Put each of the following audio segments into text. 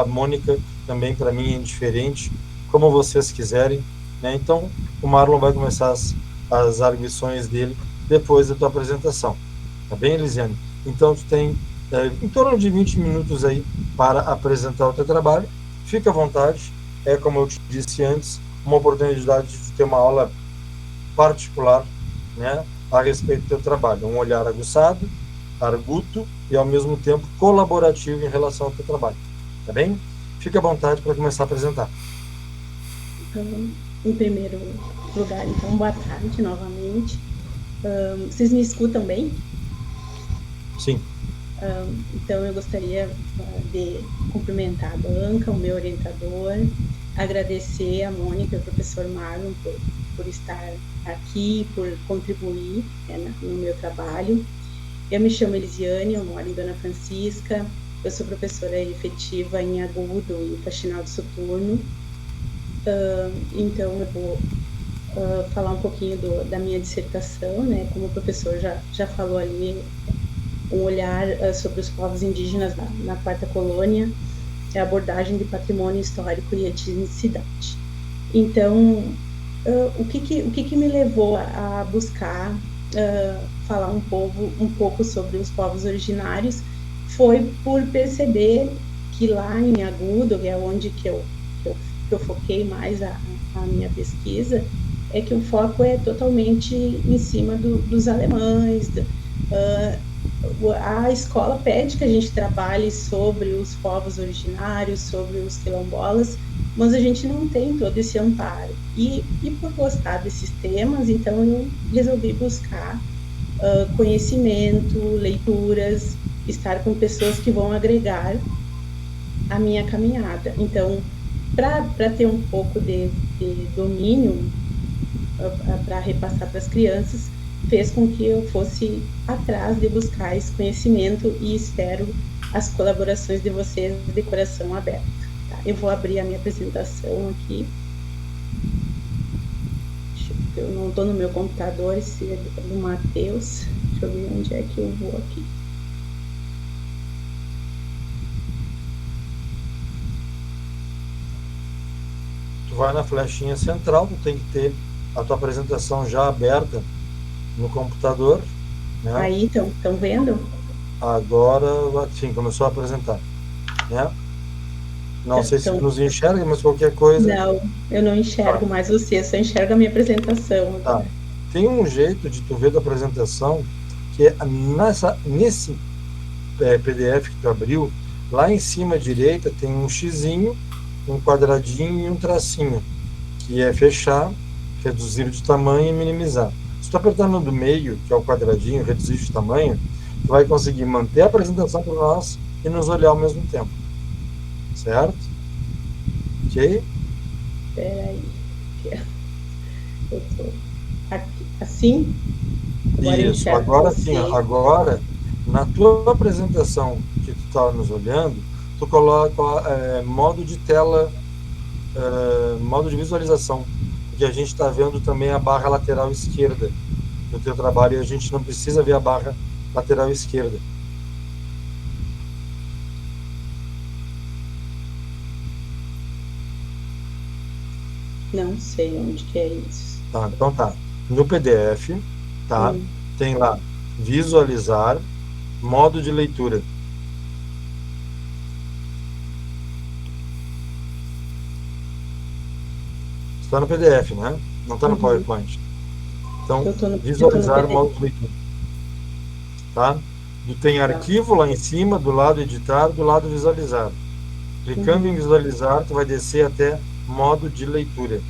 Mônica também, para mim, é indiferente, como vocês quiserem, né? Então, o Marlon vai começar as arguições dele depois da tua apresentação, tá bem, Elisiane? Então, tu tem em torno de 20 minutos aí para apresentar o teu trabalho. Fica à vontade, é como eu te disse antes, uma oportunidade de ter uma aula particular, né, a respeito do teu trabalho, um olhar aguçado, arguto e ao mesmo tempo colaborativo em relação ao teu trabalho, tá bem? Fique à vontade para começar a apresentar. Em primeiro lugar, então, boa tarde novamente. Vocês me escutam bem? Sim. Então, eu gostaria de cumprimentar a banca, o meu orientador, agradecer a Mônica e o professor Marlon por estar aqui, por contribuir, né, no meu trabalho. Eu me chamo Elisiane, eu moro em Dona Francisca, eu sou professora efetiva em agudo e faxinal de soturno. Então, eu vou falar um pouquinho da minha dissertação, né? Como o professor já falou ali, um olhar sobre os povos indígenas na quarta colônia, a abordagem de patrimônio histórico e etnicidade. Então, o que me levou a buscar falar um pouco sobre os povos originários foi por perceber que lá em Agudo, que é onde que eu foquei mais a minha pesquisa, é que o foco é totalmente em cima dos alemães. A escola pede que a gente trabalhe sobre os povos originários, sobre os quilombolas, mas a gente não tem todo esse amparo. E por gostar desses temas, então eu resolvi buscar conhecimento, leituras, estar com pessoas que vão agregar a minha caminhada. Então, para ter um pouco de domínio para repassar para as crianças, fez com que eu fosse atrás de buscar esse conhecimento e espero as colaborações de vocês de coração aberto. Tá? Eu vou abrir a minha apresentação aqui. Eu não estou no meu computador, esse é do Matheus. Deixa eu ver onde é que eu vou aqui. Tu vai na flechinha central, tu tem que ter a tua apresentação já aberta no computador, né? Aí, estão vendo? Agora, sim, começou a apresentar, né? Não sei se Então, nos enxerga, mas qualquer coisa. não, eu não enxergo mais você, só enxergo a minha apresentação Tá. agora. Tem um jeito de tu ver da apresentação que é nesse PDF que tu abriu, lá em cima à direita tem um xizinho, um quadradinho e um tracinho, que é fechar, reduzir de tamanho e minimizar. Se tu apertar no do meio, que é o quadradinho, reduzir de tamanho, tu vai conseguir manter a apresentação para nós e nos olhar ao mesmo tempo. Certo? Ok? Espera aí. Eu tô aqui, assim. Agora eu Isso. enxergo Agora sim, você. agora, na tua apresentação que tu está nos olhando, tu coloca modo de tela, modo de visualização, porque a gente está vendo também a barra lateral esquerda do teu trabalho e a gente não precisa ver a barra lateral esquerda. Não sei onde que é isso. Tá, então tá. No PDF, tá? Tem lá visualizar, modo de leitura. Está no PDF, né? Não está no Uhum. PowerPoint. Então, Eu tô no visualizar o modo PDF. de leitura, tá? Tem Tá. arquivo lá em cima, do lado editar, do lado visualizar. Clicando em Uhum. visualizar, tu vai descer até modo de leitura.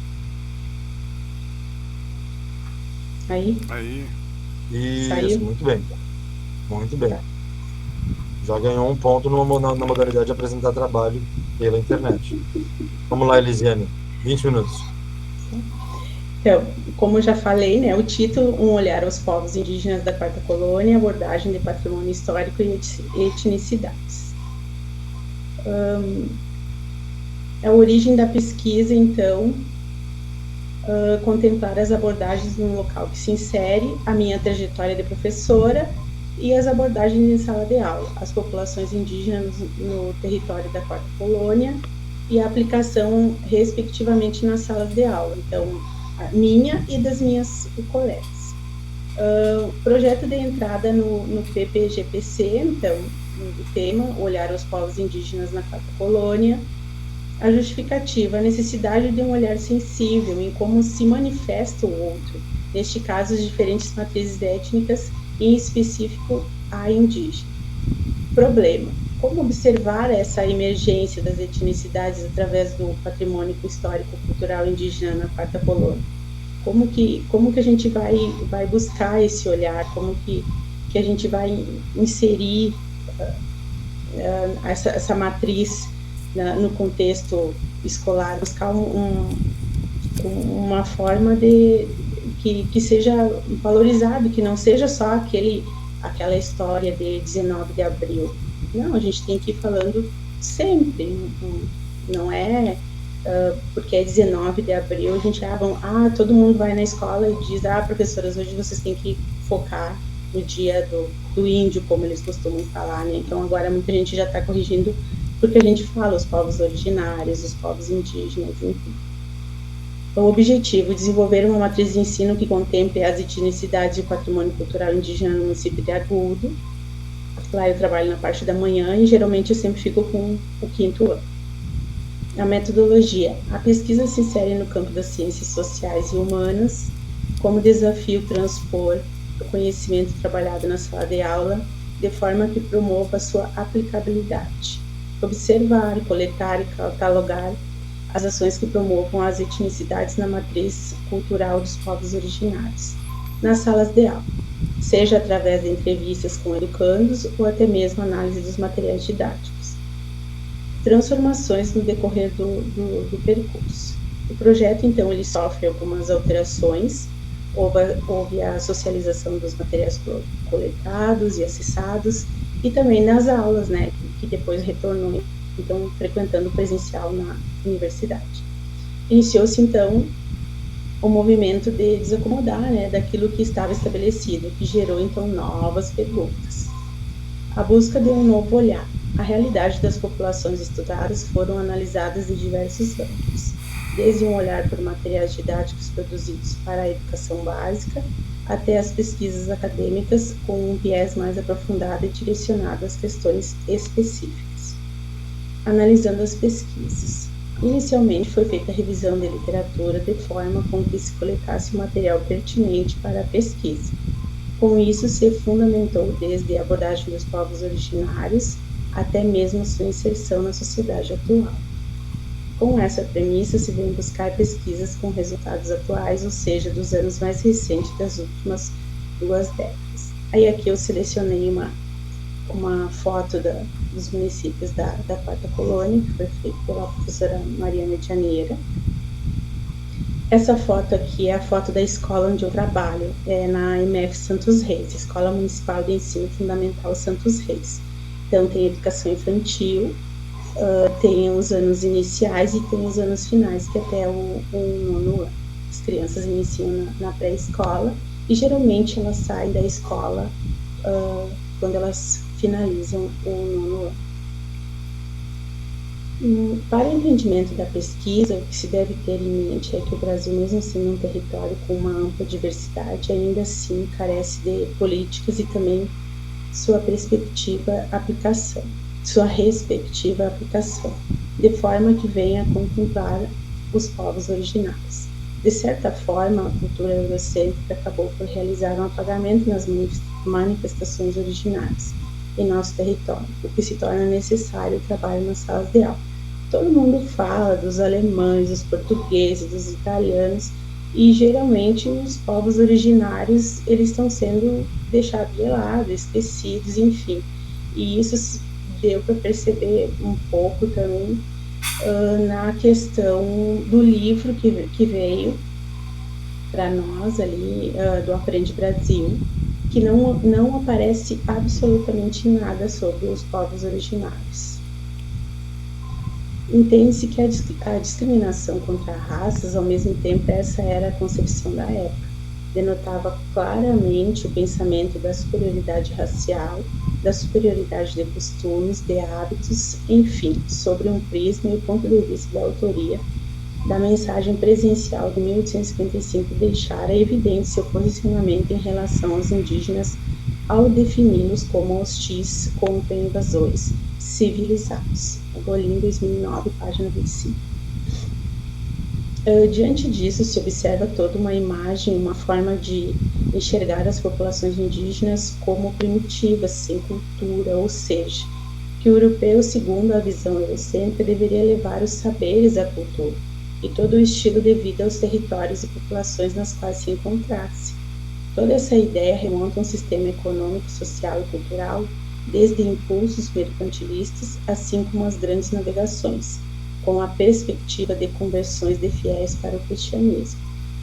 Aí, Aí, Isso, saiu? muito bem. Muito bem. Tá. Já ganhou um ponto na modalidade de apresentar trabalho pela internet. Vamos lá, Elisiane. 20 minutos. Então, como eu já falei, né, o título, Um Olhar aos Povos Indígenas da Quarta Colônia, abordagem de patrimônio histórico e etnicidades. A origem da pesquisa, então, contemplar as abordagens num local que se insere a minha trajetória de professora e as abordagens em sala de aula, as populações indígenas no território da Quarta Colônia e a aplicação, respectivamente, nas salas de aula, então, a minha e das minhas colegas. Projeto de entrada no PPGPC, então, o tema, olhar os povos indígenas na Quarta Colônia, a justificativa, a necessidade de um olhar sensível em como se manifesta o outro, neste caso, as diferentes matrizes étnicas, e em específico, a indígena. Problema: como observar essa emergência das etnicidades através do patrimônio histórico-cultural indígena na Quarta Colônia? Como que a gente vai buscar esse olhar? Como que a gente vai inserir essa matriz no contexto escolar, buscar uma forma de que seja valorizado, que não seja só aquela história de 19 de abril. Não, a gente tem que ir falando sempre, não é porque é 19 de abril, a gente todo mundo vai na escola e diz, professoras, hoje vocês têm que focar no dia do índio, como eles costumam falar, né? Então agora muita gente já está corrigindo, porque a gente fala os povos originários, os povos indígenas, enfim. O objetivo: desenvolver uma matriz de ensino que contemple as etnicidades e o patrimônio cultural indígena no município de Agudo. Lá eu trabalho na parte da manhã e geralmente eu sempre fico com o quinto ano. A metodologia: a pesquisa se insere no campo das ciências sociais e humanas, como desafio transpor o conhecimento trabalhado na sala de aula de forma que promova a sua aplicabilidade. Observar, coletar e catalogar as ações que promovam as etnicidades na matriz cultural dos povos originários, nas salas de aula, seja através de entrevistas com educandos ou até mesmo análise dos materiais didáticos. Transformações no decorrer do percurso. O projeto, então, ele sofre algumas alterações. Houve a socialização dos materiais coletados e acessados, e também nas aulas, né, que depois retornou, então, frequentando presencial na universidade. Iniciou-se, então, o movimento de desacomodar, né, daquilo que estava estabelecido, que gerou, então, novas perguntas. A busca de um novo olhar. A realidade das populações estudadas foram analisadas de diversos ângulos, desde um olhar por materiais didáticos produzidos para a educação básica, até as pesquisas acadêmicas com um viés mais aprofundado e direcionado às questões específicas. Analisando as pesquisas. Inicialmente foi feita a revisão de literatura de forma com que se coletasse o material pertinente para a pesquisa. Com isso, se fundamentou desde a abordagem dos povos originários até mesmo sua inserção na sociedade atual. Com essa premissa, se vem buscar pesquisas com resultados atuais, ou seja, dos anos mais recentes das últimas 2 décadas. Aí aqui eu selecionei uma foto dos municípios da Quarta Colônia, que foi feita pela professora Mariana Janeira. Essa foto aqui é a foto da escola onde eu trabalho, é na MF Santos Reis, Escola Municipal de Ensino Fundamental Santos Reis. Então, tem educação infantil, tem os anos iniciais e tem os anos finais, que até o 9º ano. As crianças iniciam na pré-escola e, geralmente, elas saem da escola quando elas finalizam o 9º ano. Para o entendimento da pesquisa, o que se deve ter em mente é que o Brasil, mesmo sendo um território com uma ampla diversidade, ainda assim carece de políticas e também sua respectiva aplicação, de forma que venha a contemplar os povos originários. De certa forma, a cultura eurocêntrica acabou por realizar um apagamento nas manifestações originárias em nosso território, o que se torna necessário o trabalho nas salas de aula. Todo mundo fala dos alemães, dos portugueses, dos italianos, e geralmente os povos originários eles estão sendo deixados de lado, esquecidos, enfim. E isso deu para perceber um pouco também na questão do livro que veio para nós ali, do Aprende Brasil, que não aparece absolutamente nada sobre os povos originários. Entende-se que a discriminação contra raças, ao mesmo tempo, essa era a concepção da época. denotava claramente o pensamento da superioridade racial, da superioridade de costumes, de hábitos, enfim, sobre um prisma e o ponto de vista da autoria da mensagem presidencial de 1855 deixara evidente seu posicionamento em relação aos indígenas ao defini-los como hostis contra invasores civilizados. Golim, 2009, página 25. Diante disso, se observa toda uma imagem, uma forma de enxergar as populações indígenas como primitivas, sem cultura, ou seja, que o europeu, segundo a visão eurocêntrica, deveria levar os saberes à cultura e todo o estilo de vida aos territórios e populações nas quais se encontrasse. Toda essa ideia remonta a um sistema econômico, social e cultural, desde impulsos mercantilistas, assim como as grandes navegações, com a perspectiva de conversões de fiéis para o cristianismo.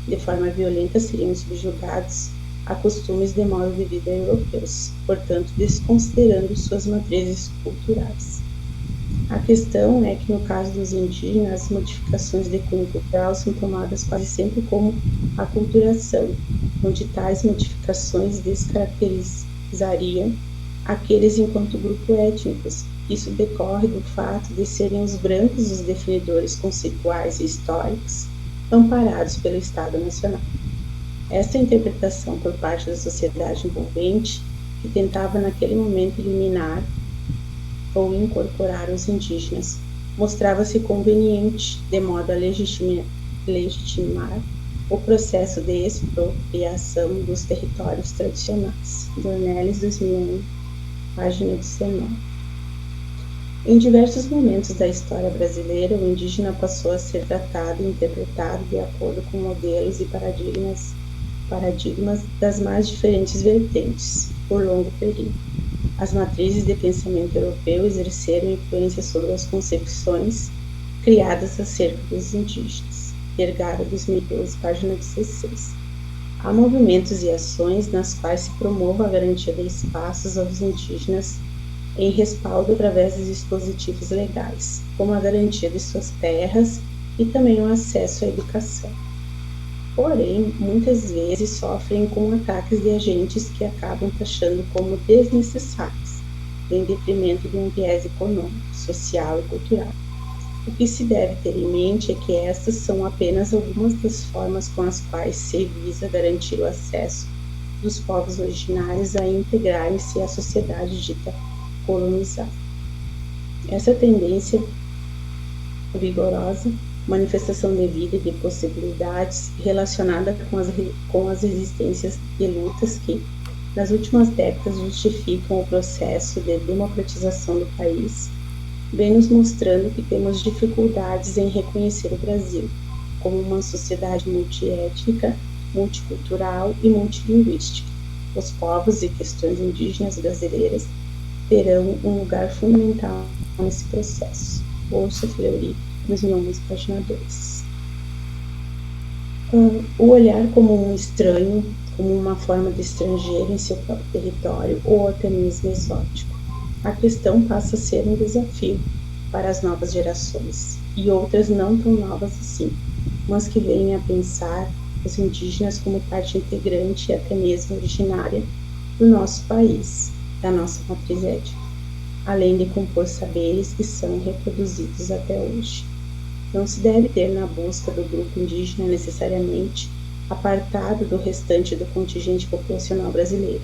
De forma violenta seriam subjugados a costumes de modo de vida europeus, portanto desconsiderando suas matrizes culturais. A questão é que, no caso dos indígenas, as modificações de cunho cultural são tomadas quase sempre como aculturação, onde tais modificações descaracterizariam aqueles enquanto grupo étnicos. Isso decorre do fato de serem os brancos os definidores conceituais e históricos amparados pelo Estado Nacional. Esta interpretação por parte da sociedade envolvente, que tentava naquele momento eliminar ou incorporar os indígenas, mostrava-se conveniente, de modo a legitimar o processo de expropriação dos territórios tradicionais. Dornelles, 2001, página 19. Em diversos momentos da história brasileira, o indígena passou a ser tratado e interpretado de acordo com modelos e paradigmas das mais diferentes vertentes, por longo período. As matrizes de pensamento europeu exerceram influência sobre as concepções criadas acerca dos indígenas. Vergara, 2012, página 16. Há movimentos e ações nas quais se promove a garantia de espaços aos indígenas em respaldo através dos dispositivos legais, como a garantia de suas terras e também o acesso à educação. Porém, muitas vezes sofrem com ataques de agentes que acabam taxando como desnecessários, em detrimento de um viés econômico, social e cultural. O que se deve ter em mente é que estas são apenas algumas das formas com as quais se visa garantir o acesso dos povos originários a integrarem-se à sociedade dita colonizada. Essa tendência vigorosa, manifestação de vida e de possibilidades relacionada com as resistências e lutas que, nas últimas décadas, justificam o processo de democratização do país, vem nos mostrando que temos dificuldades em reconhecer o Brasil como uma sociedade multiétnica, multicultural e multilinguística. Os povos e questões indígenas brasileiras terão um lugar fundamental nesse processo. Ouça Fleury, 2011, página 2. O olhar como um estranho, como uma forma de estrangeiro em seu próprio território ou até mesmo exótico. A questão passa a ser um desafio para as novas gerações, e outras não tão novas assim, mas que vêm a pensar os indígenas como parte integrante e até mesmo originária do nosso país, da nossa matriz étnica, além de compor saberes que são reproduzidos até hoje. Não se deve ter na busca do grupo indígena necessariamente apartado do restante do contingente populacional brasileiro,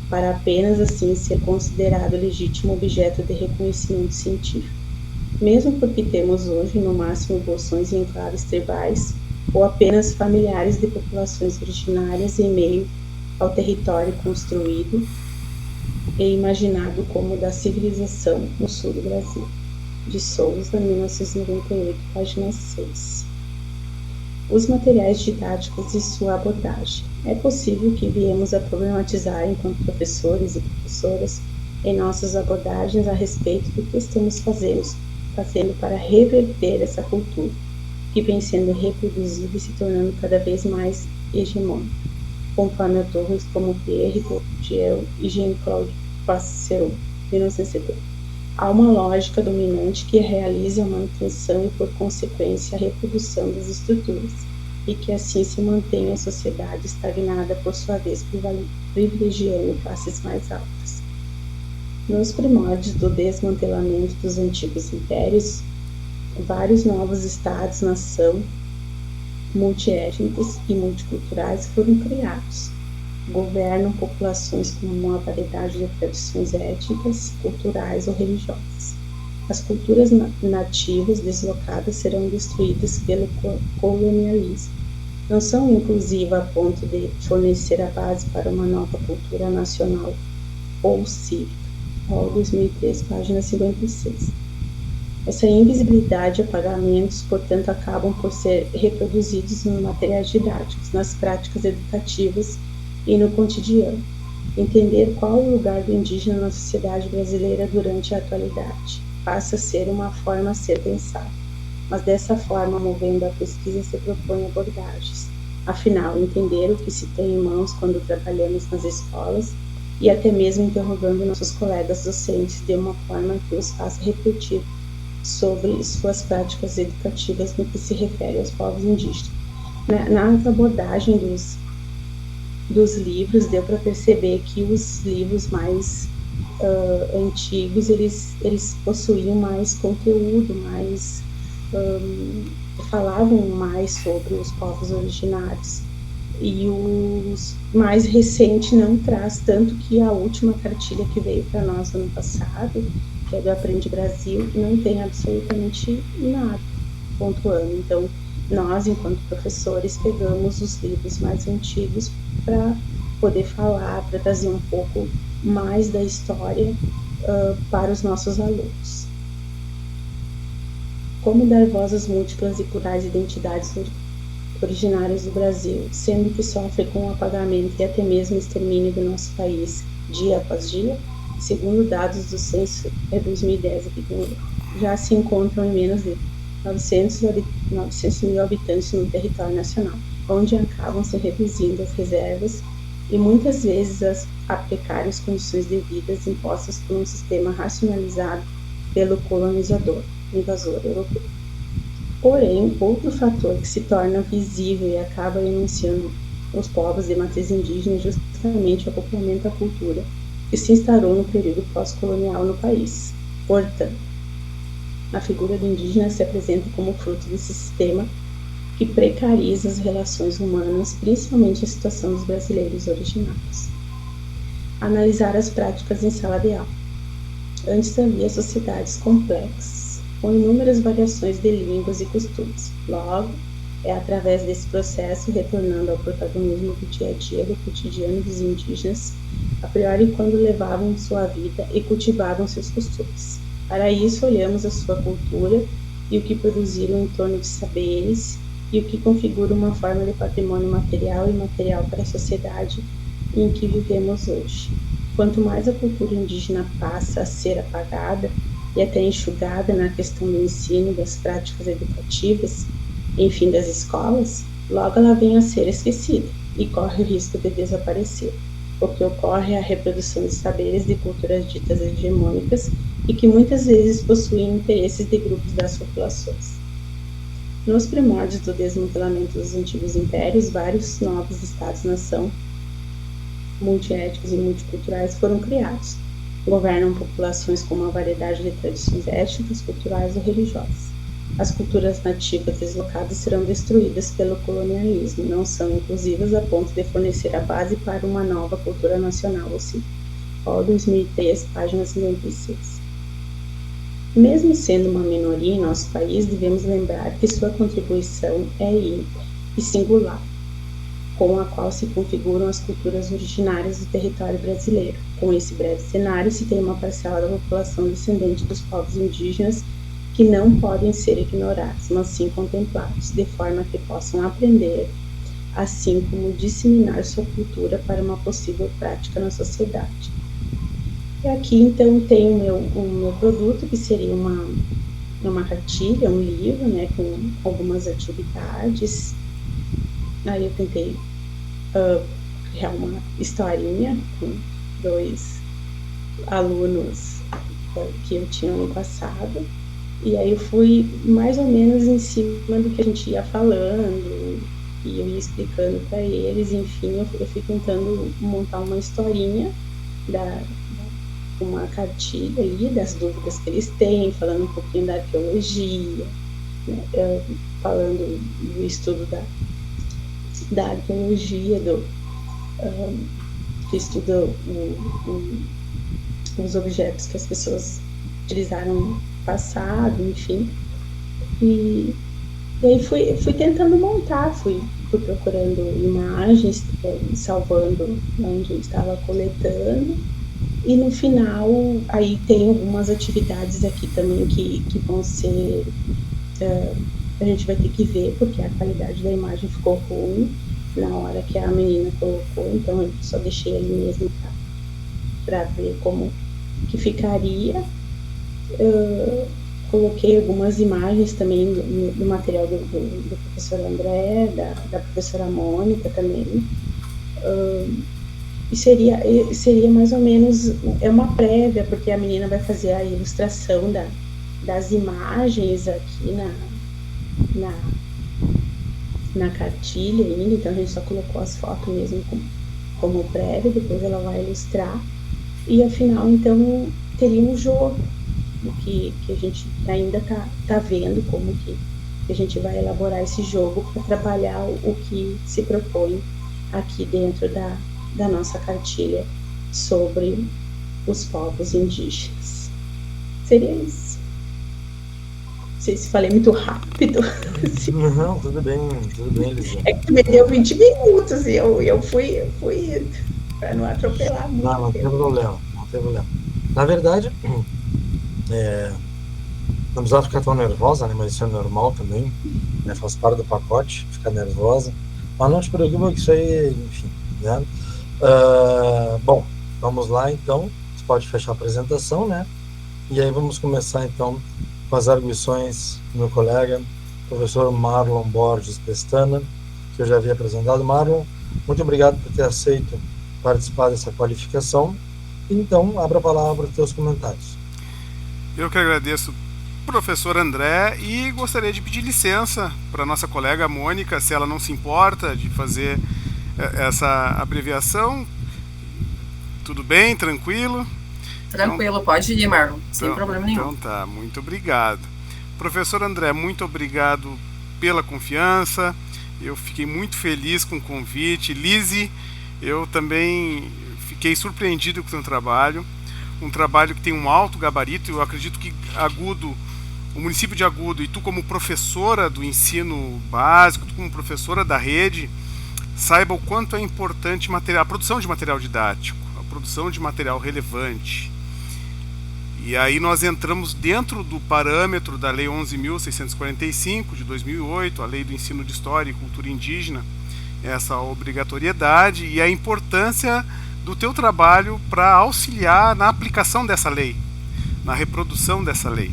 para apenas assim ser considerado legítimo objeto de reconhecimento científico, mesmo porque temos hoje no máximo bolsões em enclaves tribais ou apenas familiares de populações originárias em meio ao território construído e imaginado como da civilização no sul do Brasil. De Souza, 1998, página 6. Os materiais didáticos e sua abordagem. É possível que viemos a problematizar enquanto professores e professoras em nossas abordagens a respeito do que estamos fazendo para reverter essa cultura, que vem sendo reproduzida e se tornando cada vez mais hegemônica, conforme autores como Pierre Bourdieu e Jean-Claude Passeron, 1970. Há uma lógica dominante que realiza a manutenção e, por consequência, a reprodução das estruturas, e que assim se mantenha a sociedade estagnada, por sua vez, privilegiando classes mais altas. Nos primórdios do desmantelamento dos antigos impérios, vários novos estados-nação multiétnicos e multiculturais foram criados. Governam populações com uma variedade de tradições étnicas, culturais ou religiosas. As culturas nativas deslocadas serão destruídas pelo colonialismo. Não são inclusivas a ponto de fornecer a base para uma nova cultura nacional ou cívica. Ó, 2003, página 56. Essa invisibilidade e apagamentos, portanto, acabam por ser reproduzidos nos materiais didáticos, nas práticas educativas e no cotidiano. Entender qual o lugar do indígena na sociedade brasileira durante a atualidade passa a ser uma forma a ser pensada, mas dessa forma, movendo a pesquisa, se propõe abordagens. Afinal, entender o que se tem em mãos quando trabalhamos nas escolas e até mesmo interrogando nossos colegas docentes de uma forma que os faça refletir sobre suas práticas educativas no que se refere aos povos indígenas. Na abordagem dos livros, deu para perceber que os livros mais antigos, eles possuíam mais conteúdo, mais falavam mais sobre os povos originários. E os mais recentes não traz, tanto que a última cartilha que veio para nós ano passado, que é do Aprende Brasil, não tem absolutamente nada pontuando. Então, nós, enquanto professores, pegamos os livros mais antigos para poder falar, para trazer um pouco mais da história para os nossos alunos. Como dar voz às múltiplas e plurais identidades originárias do Brasil, sendo que sofre com o apagamento e até mesmo extermínio do nosso país, dia após dia? Segundo dados do censo 2010, já se encontram em menos de 900 mil habitantes no território nacional, onde acabam se reduzindo as reservas e muitas vezes a precárias condições de vida impostas por um sistema racionalizado pelo colonizador, invasor europeu. Porém, outro fator que se torna visível e acaba enunciando os povos de matriz indígena é justamente o acoplamento à cultura que se instaurou no período pós-colonial no país. Portanto, a figura do indígena se apresenta como fruto desse sistema que precariza as relações humanas, principalmente a situação dos brasileiros originários. Analisar as práticas em sala de aula. Antes havia sociedades complexas, com inúmeras variações de línguas e costumes. Logo, é através desse processo, retornando ao protagonismo do dia a dia, do cotidiano dos indígenas, a priori quando levavam sua vida e cultivavam seus costumes. Para isso, olhamos a sua cultura e o que produziram em torno de saberes e o que configura uma forma de patrimônio material e imaterial para a sociedade em que vivemos hoje. Quanto mais a cultura indígena passa a ser apagada e até enxugada na questão do ensino, das práticas educativas, enfim, das escolas, logo ela vem a ser esquecida e corre o risco de desaparecer, porque ocorre a reprodução de saberes de culturas ditas hegemônicas e que muitas vezes possuem interesses de grupos das populações. Nos primórdios do desmantelamento dos antigos impérios, vários novos estados-nação multiétnicos e multiculturais foram criados. Governam populações com uma variedade de tradições étnicas, culturais ou religiosas. As culturas nativas deslocadas serão destruídas pelo colonialismo, não são inclusivas a ponto de fornecer a base para uma nova cultura nacional ou civil. Ó, 2003, página 56. Mesmo sendo uma minoria em nosso país, devemos lembrar que sua contribuição é ímpar e singular, com a qual se configuram as culturas originárias do território brasileiro. Com esse breve cenário, se tem uma parcela da população descendente dos povos indígenas que não podem ser ignorados, mas sim contemplados, de forma que possam aprender, assim como disseminar sua cultura para uma possível prática na sociedade. E aqui, então, tem o meu produto, que seria uma cartilha, um livro, né, com algumas atividades. Aí eu tentei criar uma historinha com 2 alunos que eu tinha no passado. E aí eu fui mais ou menos em cima do que a gente ia falando, E eu ia explicando para eles, enfim, eu fui tentando montar uma historinha, uma cartilha ali das dúvidas que eles têm, falando um pouquinho da arqueologia, né, falando do estudo da arqueologia, que estuda os objetos que as pessoas utilizaram no passado, enfim. E aí fui tentando montar, fui procurando imagens, salvando onde eu estava coletando. E no final, aí tem algumas atividades aqui também que vão ser... a gente vai ter que ver, porque a qualidade da imagem ficou ruim na hora que a menina colocou, então eu só deixei ali mesmo para ver como que ficaria. Coloquei algumas imagens também no material do professor André, da professora Mônica também. E seria mais ou menos uma prévia, porque a menina vai fazer a ilustração das imagens aqui na cartilha ainda, então a gente só colocou as fotos mesmo como prévia, depois ela vai ilustrar. E afinal, então, teria um jogo que a gente ainda tá vendo como que a gente vai elaborar esse jogo para trabalhar o que se propõe aqui dentro da nossa cartilha sobre os povos indígenas. Seria isso. Não sei se falei muito rápido. Não, tudo bem, Elisa. É que me deu 20 minutos e eu fui indo para não atropelar muito. Não tem problema. Na verdade, não precisava ficar tão nervosa, né? Mas isso é normal também, né? Faz parte do pacote, ficar nervosa. Mas não te preocupa que isso aí, enfim, né? Bom, vamos lá então. Você pode fechar a apresentação, né? E aí vamos começar então com as arguições do meu colega, professor Marlon Borges Pestana, que eu já havia apresentado. Marlon, muito obrigado por ter aceito participar dessa qualificação. Então, abra a palavra para os teus comentários. Eu que agradeço, professor André, e gostaria de pedir licença para nossa colega Mônica, se ela não se importa de fazer essa abreviação. Tudo bem? Tranquilo? Tranquilo, então, pode ir, Marlon, sem problema nenhum. Então tá, muito obrigado. Professor André, muito obrigado pela confiança, eu fiquei muito feliz com o convite. Lise, eu também fiquei surpreendido com o seu trabalho, um trabalho que tem um alto gabarito. Eu acredito que Agudo, o município de Agudo, e tu como professora do ensino básico, tu como professora da rede, saiba o quanto é importante a produção de material didático, a produção de material relevante. E aí nós entramos dentro do parâmetro da Lei 11.645 de 2008, a Lei do Ensino de História e Cultura Indígena, essa obrigatoriedade e a importância do teu trabalho para auxiliar na aplicação dessa lei, na reprodução dessa lei.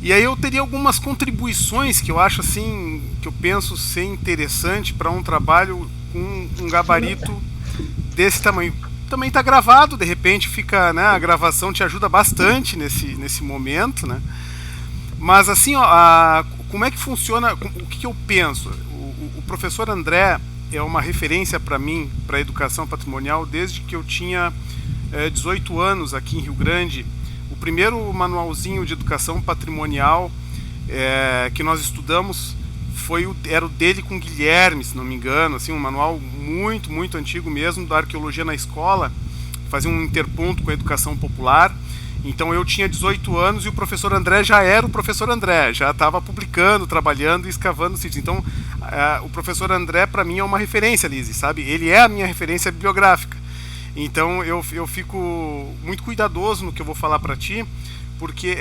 E aí eu teria algumas contribuições que eu acho assim, que eu penso ser interessante para um trabalho com um gabarito desse tamanho. Também está gravado, de repente fica, né, a gravação te ajuda bastante nesse momento, né? Mas assim, ó, como é que funciona, o que eu penso? O professor André é uma referência para mim, para a educação patrimonial, desde que eu tinha 18 anos aqui em Rio Grande. O primeiro manualzinho de educação patrimonial que nós estudamos era o dele com Guilherme, se não me engano, assim, um manual muito, muito antigo mesmo, da arqueologia na escola, fazia um interponto com a educação popular. Então eu tinha 18 anos e o professor André já era o professor André, já estava publicando, trabalhando e escavando sítios. Então o professor André para mim é uma referência, Lise, sabe? Ele é a minha referência bibliográfica. Então eu fico muito cuidadoso no que eu vou falar para ti, porque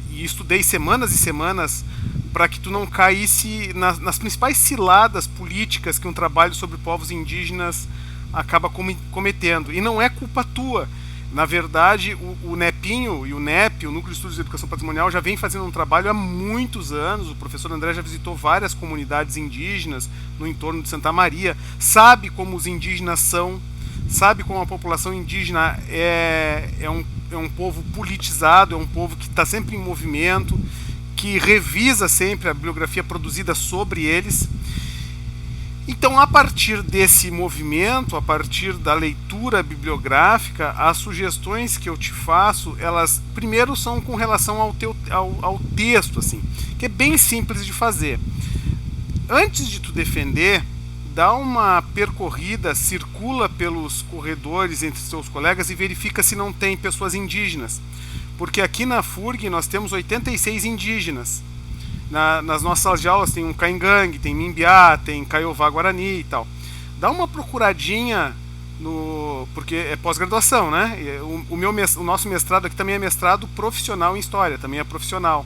e estudei semanas e semanas para que tu não caísse nas principais ciladas políticas que um trabalho sobre povos indígenas acaba cometendo. E não é culpa tua. Na verdade, o NEPinho e o NEP, o Núcleo de Estudos de Educação Patrimonial, já vem fazendo um trabalho há muitos anos. O professor André já visitou várias comunidades indígenas no entorno de Santa Maria, sabe como os indígenas são, sabe como a população indígena é um povo politizado, é um povo que está sempre em movimento, que revisa sempre a bibliografia produzida sobre eles. Então, a partir desse movimento, a partir da leitura bibliográfica, as sugestões que eu te faço, elas primeiro são com relação ao texto, assim, que é bem simples de fazer. Antes de tu defender, dá uma percorrida, circula pelos corredores entre seus colegas e verifica se não tem pessoas indígenas. Porque aqui na FURG nós temos 86 indígenas. Nas nossas salas de aulas tem um Caingangue, tem Mimbiá, tem Caiová Guarani e tal. Dá uma procuradinha, porque é pós-graduação, né? O nosso mestrado aqui também é mestrado profissional em História, também é profissional.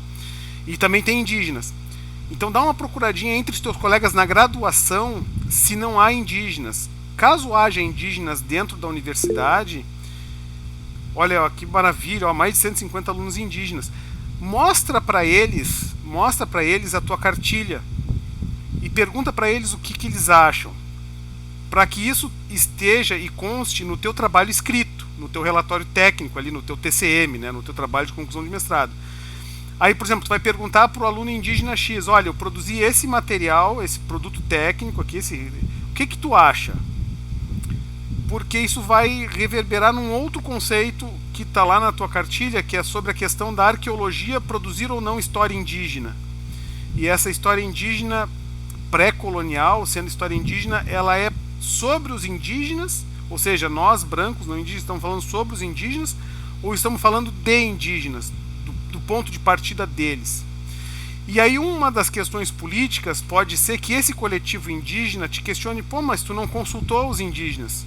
E também tem indígenas. Então dá uma procuradinha entre os teus colegas na graduação se não há indígenas. Caso haja indígenas dentro da universidade, olha ó, que maravilha, ó, mais de 150 alunos indígenas. Mostra para eles a tua cartilha e pergunta para eles o que eles acham, para que isso esteja e conste no teu trabalho escrito, no teu relatório técnico ali, no teu TCM, né, no teu trabalho de conclusão de mestrado. Aí, por exemplo, tu vai perguntar para o aluno indígena X, olha, eu produzi esse material, esse produto técnico aqui, o que tu acha? Porque isso vai reverberar num outro conceito que está lá na tua cartilha, que é sobre a questão da arqueologia produzir ou não história indígena. E essa história indígena pré-colonial, sendo história indígena, ela é sobre os indígenas, ou seja, nós brancos, não indígenas, estamos falando sobre os indígenas, ou estamos falando de indígenas, do ponto de partida deles. E aí uma das questões políticas pode ser que esse coletivo indígena te questione, pô, mas tu não consultou os indígenas.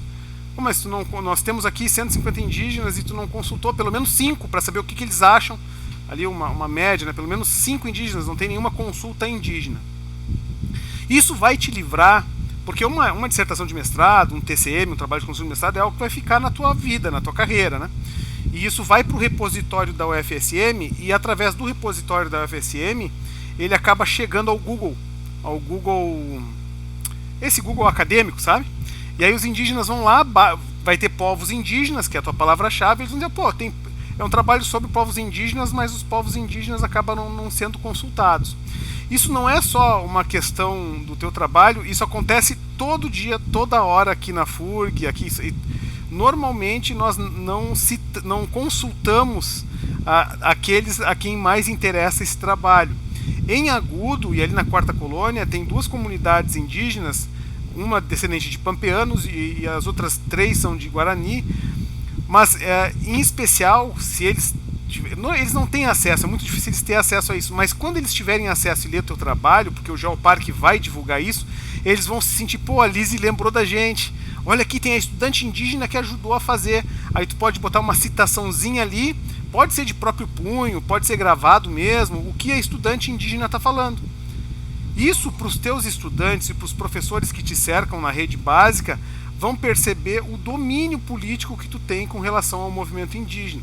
Pô, mas nós temos aqui 150 indígenas e tu não consultou pelo menos 5 para saber o que eles acham. Ali uma média, né? Pelo menos 5 indígenas, não tem nenhuma consulta indígena. Isso vai te livrar, porque uma dissertação de mestrado, um TCM, um trabalho de conclusão de mestrado é algo que vai ficar na tua vida, na tua carreira, né? E isso vai para o repositório da UFSM e através do repositório da UFSM ele acaba chegando ao Google, esse Google acadêmico, sabe? E aí os indígenas vão lá, vai ter povos indígenas, que é a tua palavra-chave, eles vão dizer, pô, é um trabalho sobre povos indígenas, mas os povos indígenas acabam não sendo consultados. Isso não é só uma questão do teu trabalho, isso acontece todo dia, toda hora aqui na FURG, aqui. Normalmente nós não consultamos aqueles a quem mais interessa esse trabalho. Em Agudo e ali na Quarta Colônia tem 2 comunidades indígenas, uma descendente de pampeanos e as outras 3 são de Guarani, mas em especial, se eles não têm acesso, é muito difícil eles terem acesso a isso, mas quando eles tiverem acesso e ler o teu trabalho, porque o Geoparque vai divulgar isso, eles vão se sentir, pô, a Lizzie lembrou da gente, olha aqui tem a estudante indígena que ajudou a fazer, aí tu pode botar uma citaçãozinha ali, pode ser de próprio punho, pode ser gravado mesmo, o que a estudante indígena está falando. Isso para os teus estudantes e para os professores que te cercam na rede básica vão perceber o domínio político que tu tem com relação ao movimento indígena.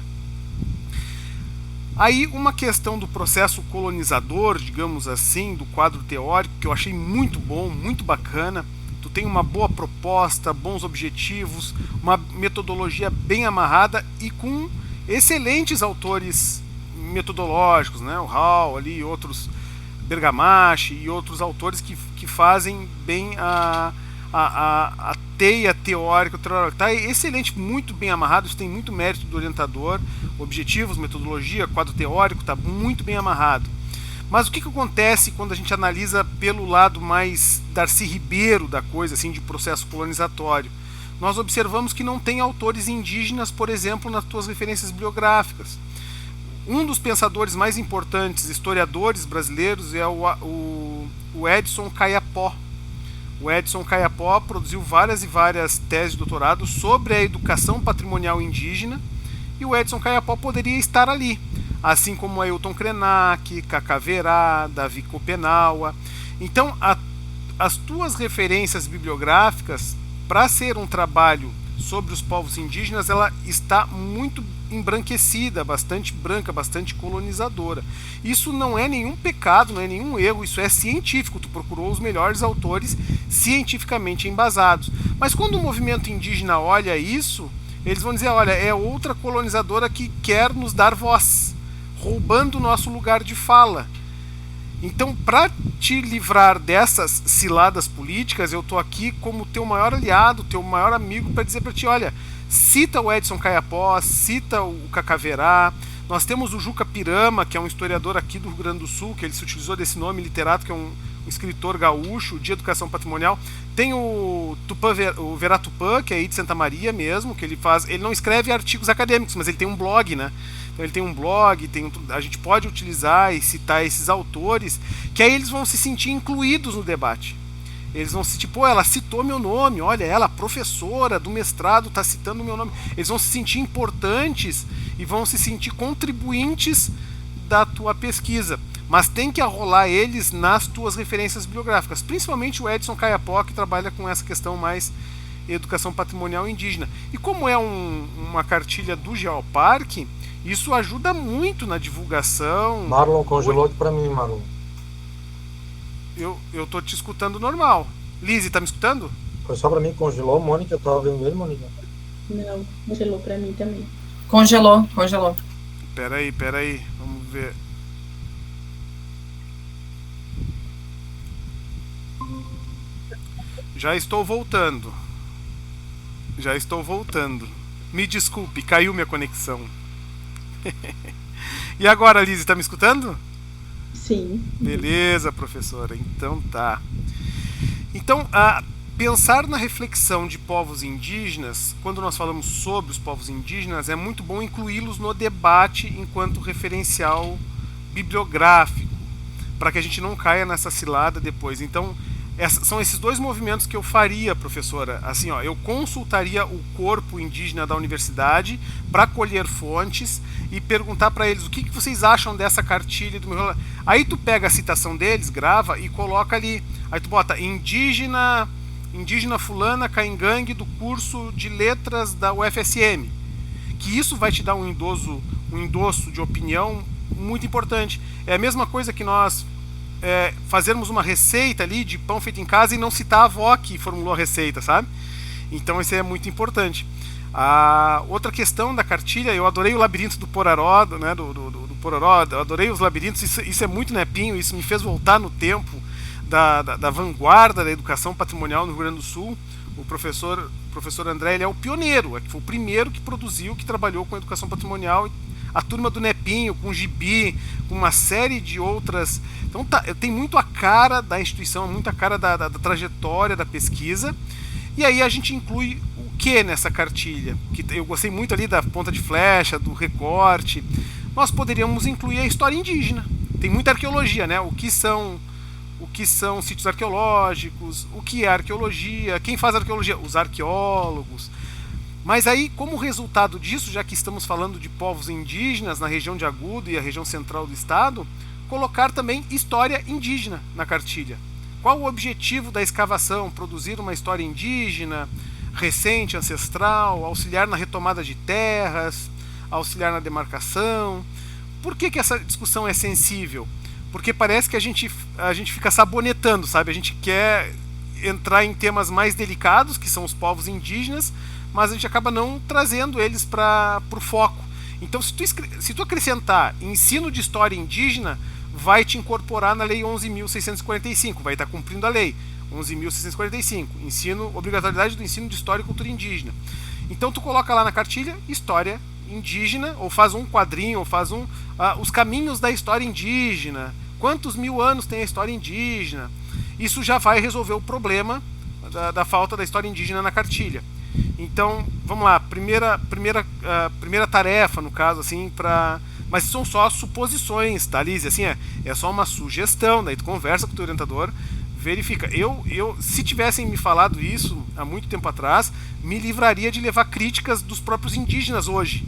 Aí uma questão do processo colonizador, digamos assim, do quadro teórico, que eu achei muito bom, muito bacana. Tu tem uma boa proposta, bons objetivos, uma metodologia bem amarrada e com excelentes autores metodológicos, né? O Hall ali, outros, Bergamashi e outros autores que fazem bem a teia teórica, está excelente, muito bem amarrado, isso tem muito mérito do orientador, objetivos, metodologia, quadro teórico, está muito bem amarrado. Mas o que acontece quando a gente analisa pelo lado mais Darcy Ribeiro da coisa, assim, de processo colonizatório? Nós observamos que não tem autores indígenas, por exemplo, nas tuas referências bibliográficas. Um dos pensadores mais importantes, historiadores brasileiros, é o Edson Caiapó. O Edson Caiapó produziu várias e várias teses de doutorado sobre a educação patrimonial indígena, e o Edson Caiapó poderia estar ali, assim como Ailton Krenak, Cacá Verá, Davi Copenaua. Então, as tuas referências bibliográficas, para ser um trabalho sobre os povos indígenas, ela está muito embranquecida, bastante branca, bastante colonizadora. Isso não é nenhum pecado, não é nenhum erro, isso é científico, tu procurou os melhores autores cientificamente embasados. Mas quando o movimento indígena olha isso, eles vão dizer, olha, é outra colonizadora que quer nos dar voz, roubando o nosso lugar de fala. Então, para te livrar dessas ciladas políticas, eu estou aqui como teu maior aliado, teu maior amigo, para dizer para ti, olha, cita o Edson Caiapó, cita o Cacaverá. Nós temos o Juca Pirama, que é um historiador aqui do Rio Grande do Sul, que ele se utilizou desse nome literato, que é um escritor gaúcho de educação patrimonial. Tem o Verá Tupã, que é aí de Santa Maria mesmo, que ele não escreve artigos acadêmicos, mas ele tem um blog, né? Então ele tem um blog, a gente pode utilizar e citar esses autores, que aí eles vão se sentir incluídos no debate. Eles vão se sentir, pô, ela citou meu nome, olha, ela, professora do mestrado, está citando meu nome. Eles vão se sentir importantes e vão se sentir contribuintes da tua pesquisa. Mas tem que arrolar eles nas tuas referências bibliográficas, principalmente o Edson Caiapó, que trabalha com essa questão mais educação patrimonial indígena. E como é uma cartilha do Geoparque, isso ajuda muito na divulgação. Marlon congelou aqui para mim, Marlon. Eu tô te escutando normal. Lizzie, tá me escutando? Foi só para mim que congelou, Mônica, eu tava vendo ele, Mônica. Não, congelou para mim também. Congelou. Peraí, vamos ver. Já estou voltando. Me desculpe, caiu minha conexão. E agora, Lizzie, tá me escutando? Sim. Beleza, professora. Então tá. Então, pensar na reflexão de povos indígenas, quando nós falamos sobre os povos indígenas, é muito bom incluí-los no debate enquanto referencial bibliográfico, para que a gente não caia nessa cilada depois. Então, são esses dois movimentos que eu faria, professora. Assim, ó, eu consultaria o corpo indígena da universidade para colher fontes e perguntar para eles o que vocês acham dessa cartilha do meu. Aí tu pega a citação deles, grava e coloca ali. Aí tu bota indígena fulana caingangue do curso de letras da UFSM. Que isso vai te dar um endosso de opinião muito importante. É a mesma coisa que nós fazermos uma receita ali de pão feito em casa e não citar a avó que formulou a receita, sabe? Então isso é muito importante. A outra questão da cartilha, eu adorei o labirinto do Pororó, né, do Pororó, eu adorei os labirintos, isso é muito nepinho, isso me fez voltar no tempo da vanguarda da educação patrimonial no Rio Grande do Sul. O professor André, ele é o pioneiro, foi o primeiro que produziu, que trabalhou com educação patrimonial. A turma do Nepinho, com o Gibi, com uma série de outras. Então tem muito a cara da instituição, muito a cara da trajetória da pesquisa. E aí a gente inclui o que nessa cartilha? Que eu gostei muito ali da ponta de flecha, do recorte. Nós poderíamos incluir a história indígena. Tem muita arqueologia, né? O que são sítios arqueológicos, o que é arqueologia, quem faz arqueologia? Os arqueólogos. Mas aí, como resultado disso, já que estamos falando de povos indígenas na região de Agudo e a região central do estado, colocar também história indígena na cartilha. Qual o objetivo da escavação? Produzir uma história indígena, recente, ancestral, auxiliar na retomada de terras, auxiliar na demarcação. Por que essa discussão é sensível? Porque parece que a gente fica sabonetando, sabe? A gente quer entrar em temas mais delicados, que são os povos indígenas, mas a gente acaba não trazendo eles para o foco. Então, se tu acrescentar ensino de história indígena, vai te incorporar na Lei 11.645, vai estar cumprindo a Lei 11.645, obrigatoriedade do ensino de história e cultura indígena. Então, tu coloca lá na cartilha história indígena, ou faz um quadrinho, ou faz os caminhos da história indígena, quantos mil anos tem a história indígena. Isso já vai resolver o problema da falta da história indígena na cartilha. Então, vamos lá, primeira tarefa, no caso, assim, mas são só suposições, tá, Lizzie? Assim, é só uma sugestão, daí tu conversa com o teu orientador, verifica. Se tivessem me falado isso há muito tempo atrás, me livraria de levar críticas dos próprios indígenas hoje.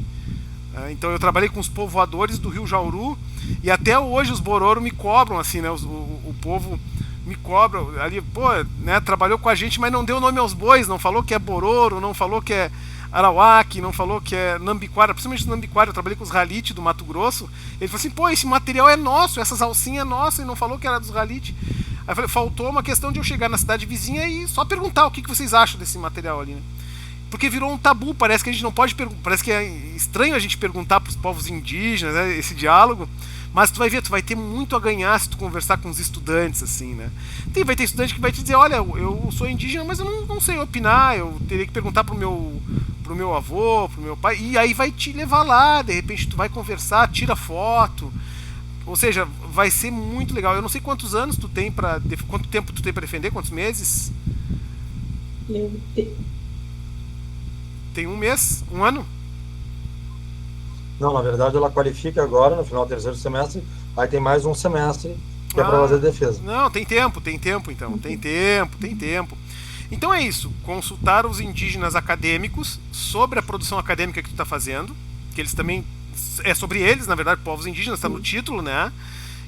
Então eu trabalhei com os povoadores do Rio Jauru, e até hoje os Bororo me cobram, assim, né, o povo me cobra ali, pô, né, trabalhou com a gente, mas não deu nome aos bois, não falou que é Bororo, não falou que é Arawak, não falou que é Nambiquara, principalmente Nambiquara. Eu trabalhei com os Halite do Mato Grosso. Ele falou assim, pô, esse material é nosso, essas alcinhas é nossa, e não falou que era dos Halite. Aí eu falei, faltou uma questão de eu chegar na cidade vizinha e só perguntar o que vocês acham desse material ali, né? Porque virou um tabu, parece que a gente não pode parece que é estranho a gente perguntar para os povos indígenas, né, esse diálogo, Mas tu vai ver, tu vai ter muito a ganhar se tu conversar com os estudantes, assim, né? Vai ter estudante que vai te dizer, olha, eu sou indígena, mas eu não sei opinar, eu teria que perguntar pro meu avô, pro meu pai, e aí vai te levar lá, de repente tu vai conversar, tira foto, ou seja, vai ser muito legal. Eu não sei quantos anos tu tem quanto tempo tu tem pra defender, quantos meses? Tem um mês? Um ano? Não, na verdade ela qualifica agora, no final do terceiro semestre, aí tem mais um semestre que é para fazer defesa. Não, tem tempo então, tem tempo. Então é isso, consultar os indígenas acadêmicos sobre a produção acadêmica que tu está fazendo, que eles também, é sobre eles, na verdade, povos indígenas, está no título, né?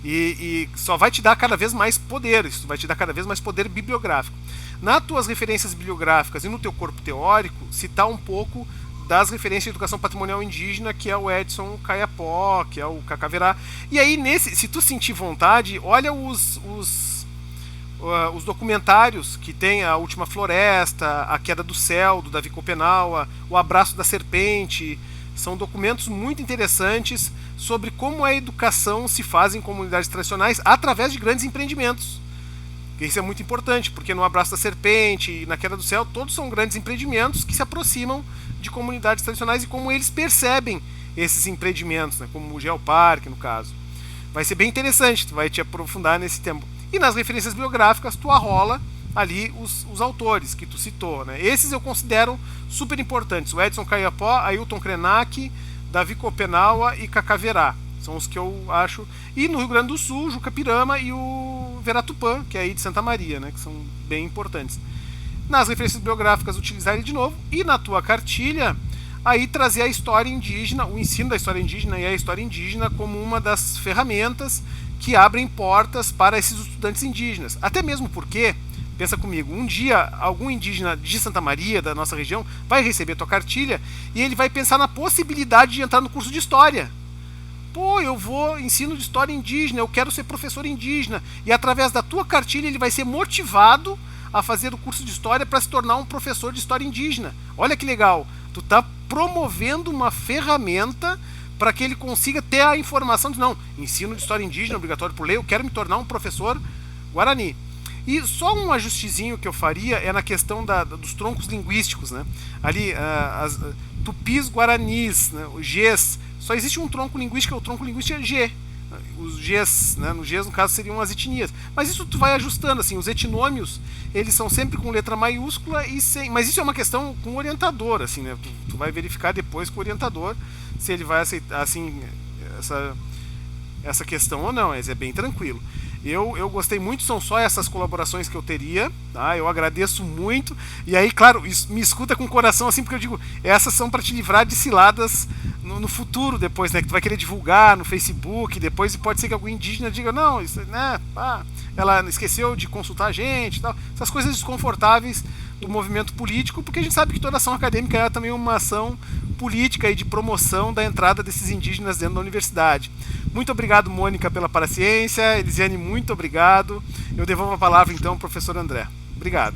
E só vai te dar cada vez mais poder, isso vai te dar cada vez mais poder bibliográfico. Nas tuas referências bibliográficas e no teu corpo teórico, citar um pouco das referências de educação patrimonial indígena, que é o Edson Caiapó, que é o Cacaverá. E aí, se tu sentir vontade, olha os documentários que tem A Última Floresta, A Queda do Céu, do Davi Copenaua, O Abraço da Serpente. São documentos muito interessantes sobre como a educação se faz em comunidades tradicionais através de grandes empreendimentos. Isso é muito importante, porque no Abraço da Serpente e na Queda do Céu, todos são grandes empreendimentos que se aproximam de comunidades tradicionais e como eles percebem esses empreendimentos, né, como o Geoparque, no caso. Vai ser bem interessante, tu vai te aprofundar nesse tempo. E nas referências biográficas, tu arrola ali os autores que tu citou, né? Esses eu considero super importantes. O Edson Caiapó, Ailton Krenak, Davi Copenaua e Cacaverá. São os que eu acho. E no Rio Grande do Sul, Juca Pirama e o Veratupã, que é aí de Santa Maria, né? Que são bem importantes. Nas referências biográficas, utilizar ele de novo. E na tua cartilha, aí trazer a história indígena, o ensino da história indígena e a história indígena como uma das ferramentas que abrem portas para esses estudantes indígenas. Até mesmo porque, pensa comigo, um dia algum indígena de Santa Maria, da nossa região, vai receber tua cartilha e ele vai pensar na possibilidade de entrar no curso de história. Pô, eu vou ensino de história indígena, eu quero ser professor indígena. E através da tua cartilha ele vai ser motivado a fazer o curso de história para se tornar um professor de história indígena. Olha que legal, tu tá promovendo uma ferramenta para que ele consiga ter a informação de não, ensino de história indígena obrigatório por lei, eu quero me tornar um professor guarani. E só um ajustezinho que eu faria é na questão dos troncos linguísticos, né? Ali, as tupis guaranis, né? Os Gs, só existe um tronco linguístico, é o tronco linguístico G. Os Gs, né? No Gs, no caso, seriam as etnias. Mas isso tu vai ajustando, assim, os etnômios, eles são sempre com letra maiúscula e sem... Mas isso é uma questão com o orientador, assim, né? Tu vai verificar depois com o orientador se ele vai aceitar, assim, essa questão ou não, mas é bem tranquilo. Eu gostei muito, são só essas colaborações que eu teria, tá? Eu agradeço muito. E aí, claro, isso, me escuta com o coração, assim, porque eu digo, essas são para te livrar de ciladas no futuro depois, né? Que tu vai querer divulgar no Facebook, depois pode ser que algum indígena diga, não, isso, né? Ela esqueceu de consultar a gente, tal. Essas coisas desconfortáveis do movimento político, porque a gente sabe que toda ação acadêmica é também uma ação política e de promoção da entrada desses indígenas dentro da universidade. Muito obrigado, Mônica, pela paciência. Elisiane, muito obrigado. Eu devolvo a palavra, então, ao professor André. Obrigado.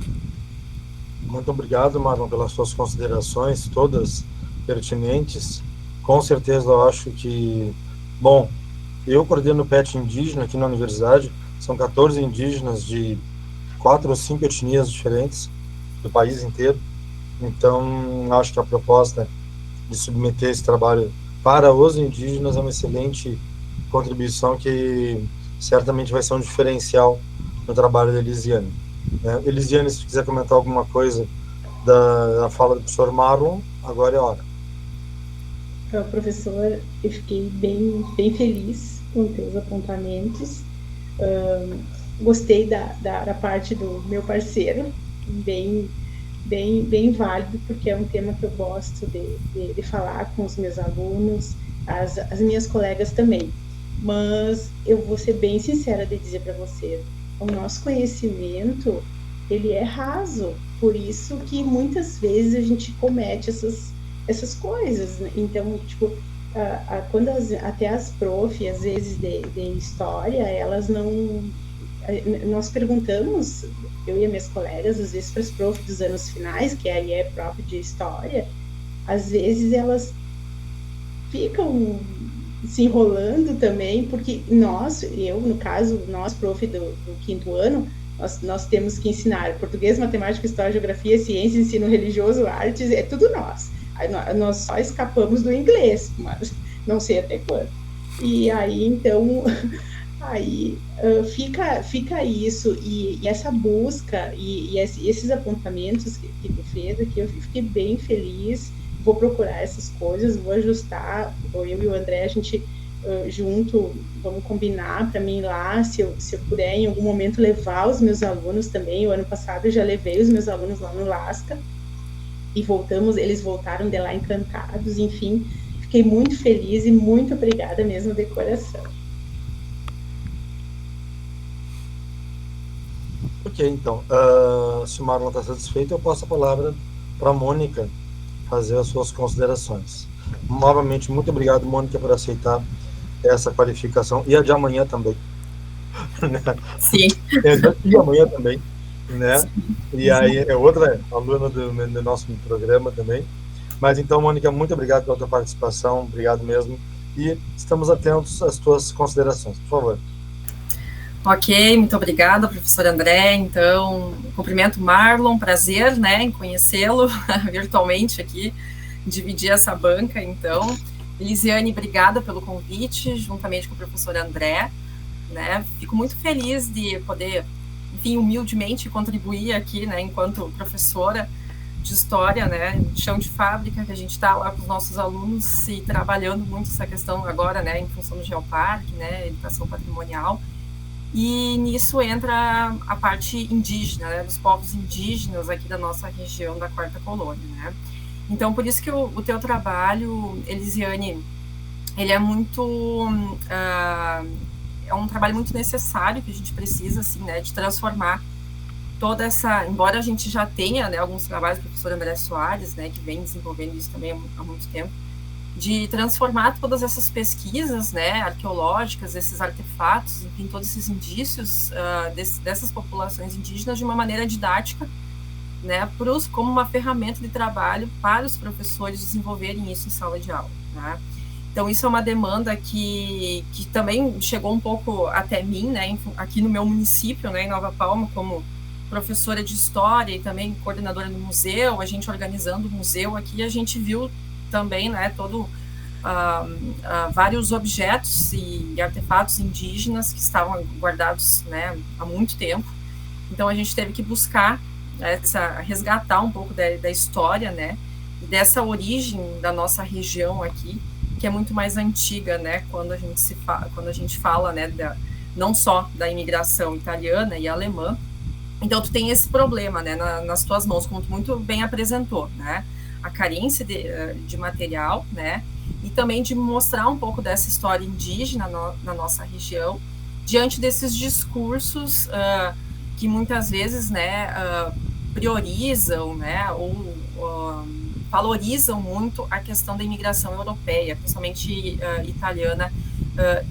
Muito obrigado, Marlon, pelas suas considerações, todas pertinentes. Com certeza, eu acho que... Bom, eu coordeno o PET indígena aqui na universidade. São 14 indígenas de 4 ou 5 etnias diferentes do país inteiro. Então, acho que a proposta de submeter esse trabalho para os indígenas é uma excelente contribuição que certamente vai ser um diferencial no trabalho da Elisiane. Elisiane, se quiser comentar alguma coisa da fala do professor Marlon, agora é a hora. Professor, eu fiquei bem feliz com os teus apontamentos. Gostei da parte do meu parceiro, bem válido, porque é um tema que eu gosto de falar com os meus alunos, as minhas colegas também. Mas eu vou ser bem sincera de dizer para você, o nosso conhecimento, ele é raso, por isso que muitas vezes a gente comete essas coisas, né? Então, tipo, quando até as prof, às vezes de história, elas não... Nós perguntamos, eu e as minhas colegas, às vezes para as prof dos anos finais, que aí é próprio de história, às vezes elas ficam se enrolando também, porque no caso, nós, prof. do 5º ano, nós temos que ensinar português, matemática, história, geografia, ciência, ensino religioso, artes, é tudo nós. Nós só escapamos do inglês, mas não sei até quando. E aí, então, fica isso, e essa busca, e esses apontamentos que tu fez aqui, eu fiquei bem feliz. Vou procurar essas coisas, vou ajustar, eu e o André, a gente junto, vamos combinar para mim lá, se eu puder em algum momento levar os meus alunos também. O ano passado eu já levei os meus alunos lá no Lasca, e eles voltaram de lá encantados, enfim, fiquei muito feliz e muito obrigada mesmo de coração. Ok, então, se o Marlon está satisfeito, eu passo a palavra para a Mônica fazer as suas considerações. Novamente, muito obrigado, Mônica, por aceitar essa qualificação, e a de amanhã também. Sim. E amanhã também, né? Sim. E aí é outra aluna do nosso programa também. Mas então, Mônica, muito obrigado pela tua participação, obrigado mesmo, e estamos atentos às tuas considerações, por favor. Ok, muito obrigada, professor André. Então, cumprimento o Marlon, prazer, né, em conhecê-lo virtualmente aqui, dividir essa banca, então. Elisiane, obrigada pelo convite, juntamente com o professor André, né, fico muito feliz de poder, enfim, humildemente contribuir aqui, né, enquanto professora de história, né, de chão de fábrica, que a gente está lá com os nossos alunos e trabalhando muito essa questão agora, né, em função do Geoparque, né, educação patrimonial. E nisso entra a parte indígena, né, dos povos indígenas aqui da nossa região da Quarta Colônia, né. Então, por isso que o teu trabalho, Elisiane, ele é muito... é um trabalho muito necessário, que a gente precisa, assim, né, de transformar toda essa... Embora a gente já tenha, né, alguns trabalhos do professor André Soares, né, que vem desenvolvendo isso também há muito tempo, de transformar todas essas pesquisas, né, arqueológicas, esses artefatos, enfim, todos esses indícios dessas populações indígenas de uma maneira didática, né, como uma ferramenta de trabalho para os professores desenvolverem isso em sala de aula, né? Então, isso é uma demanda que também chegou um pouco até mim, né, aqui no meu município, né, em Nova Palma, como professora de história e também coordenadora do museu, a gente organizando o museu aqui, a gente viu também, né, vários objetos e artefatos indígenas que estavam guardados, né, há muito tempo. Então, a gente teve que buscar resgatar um pouco da história, né, e dessa origem da nossa região aqui, que é muito mais antiga, né, quando a gente fala, né, não só da imigração italiana e alemã. Então, tu tem esse problema, né, nas tuas mãos, como tu muito bem apresentou, né, a carência de material, né, e também de mostrar um pouco dessa história indígena na nossa região, diante desses discursos que muitas vezes, né, priorizam, né, ou valorizam muito a questão da imigração europeia, principalmente italiana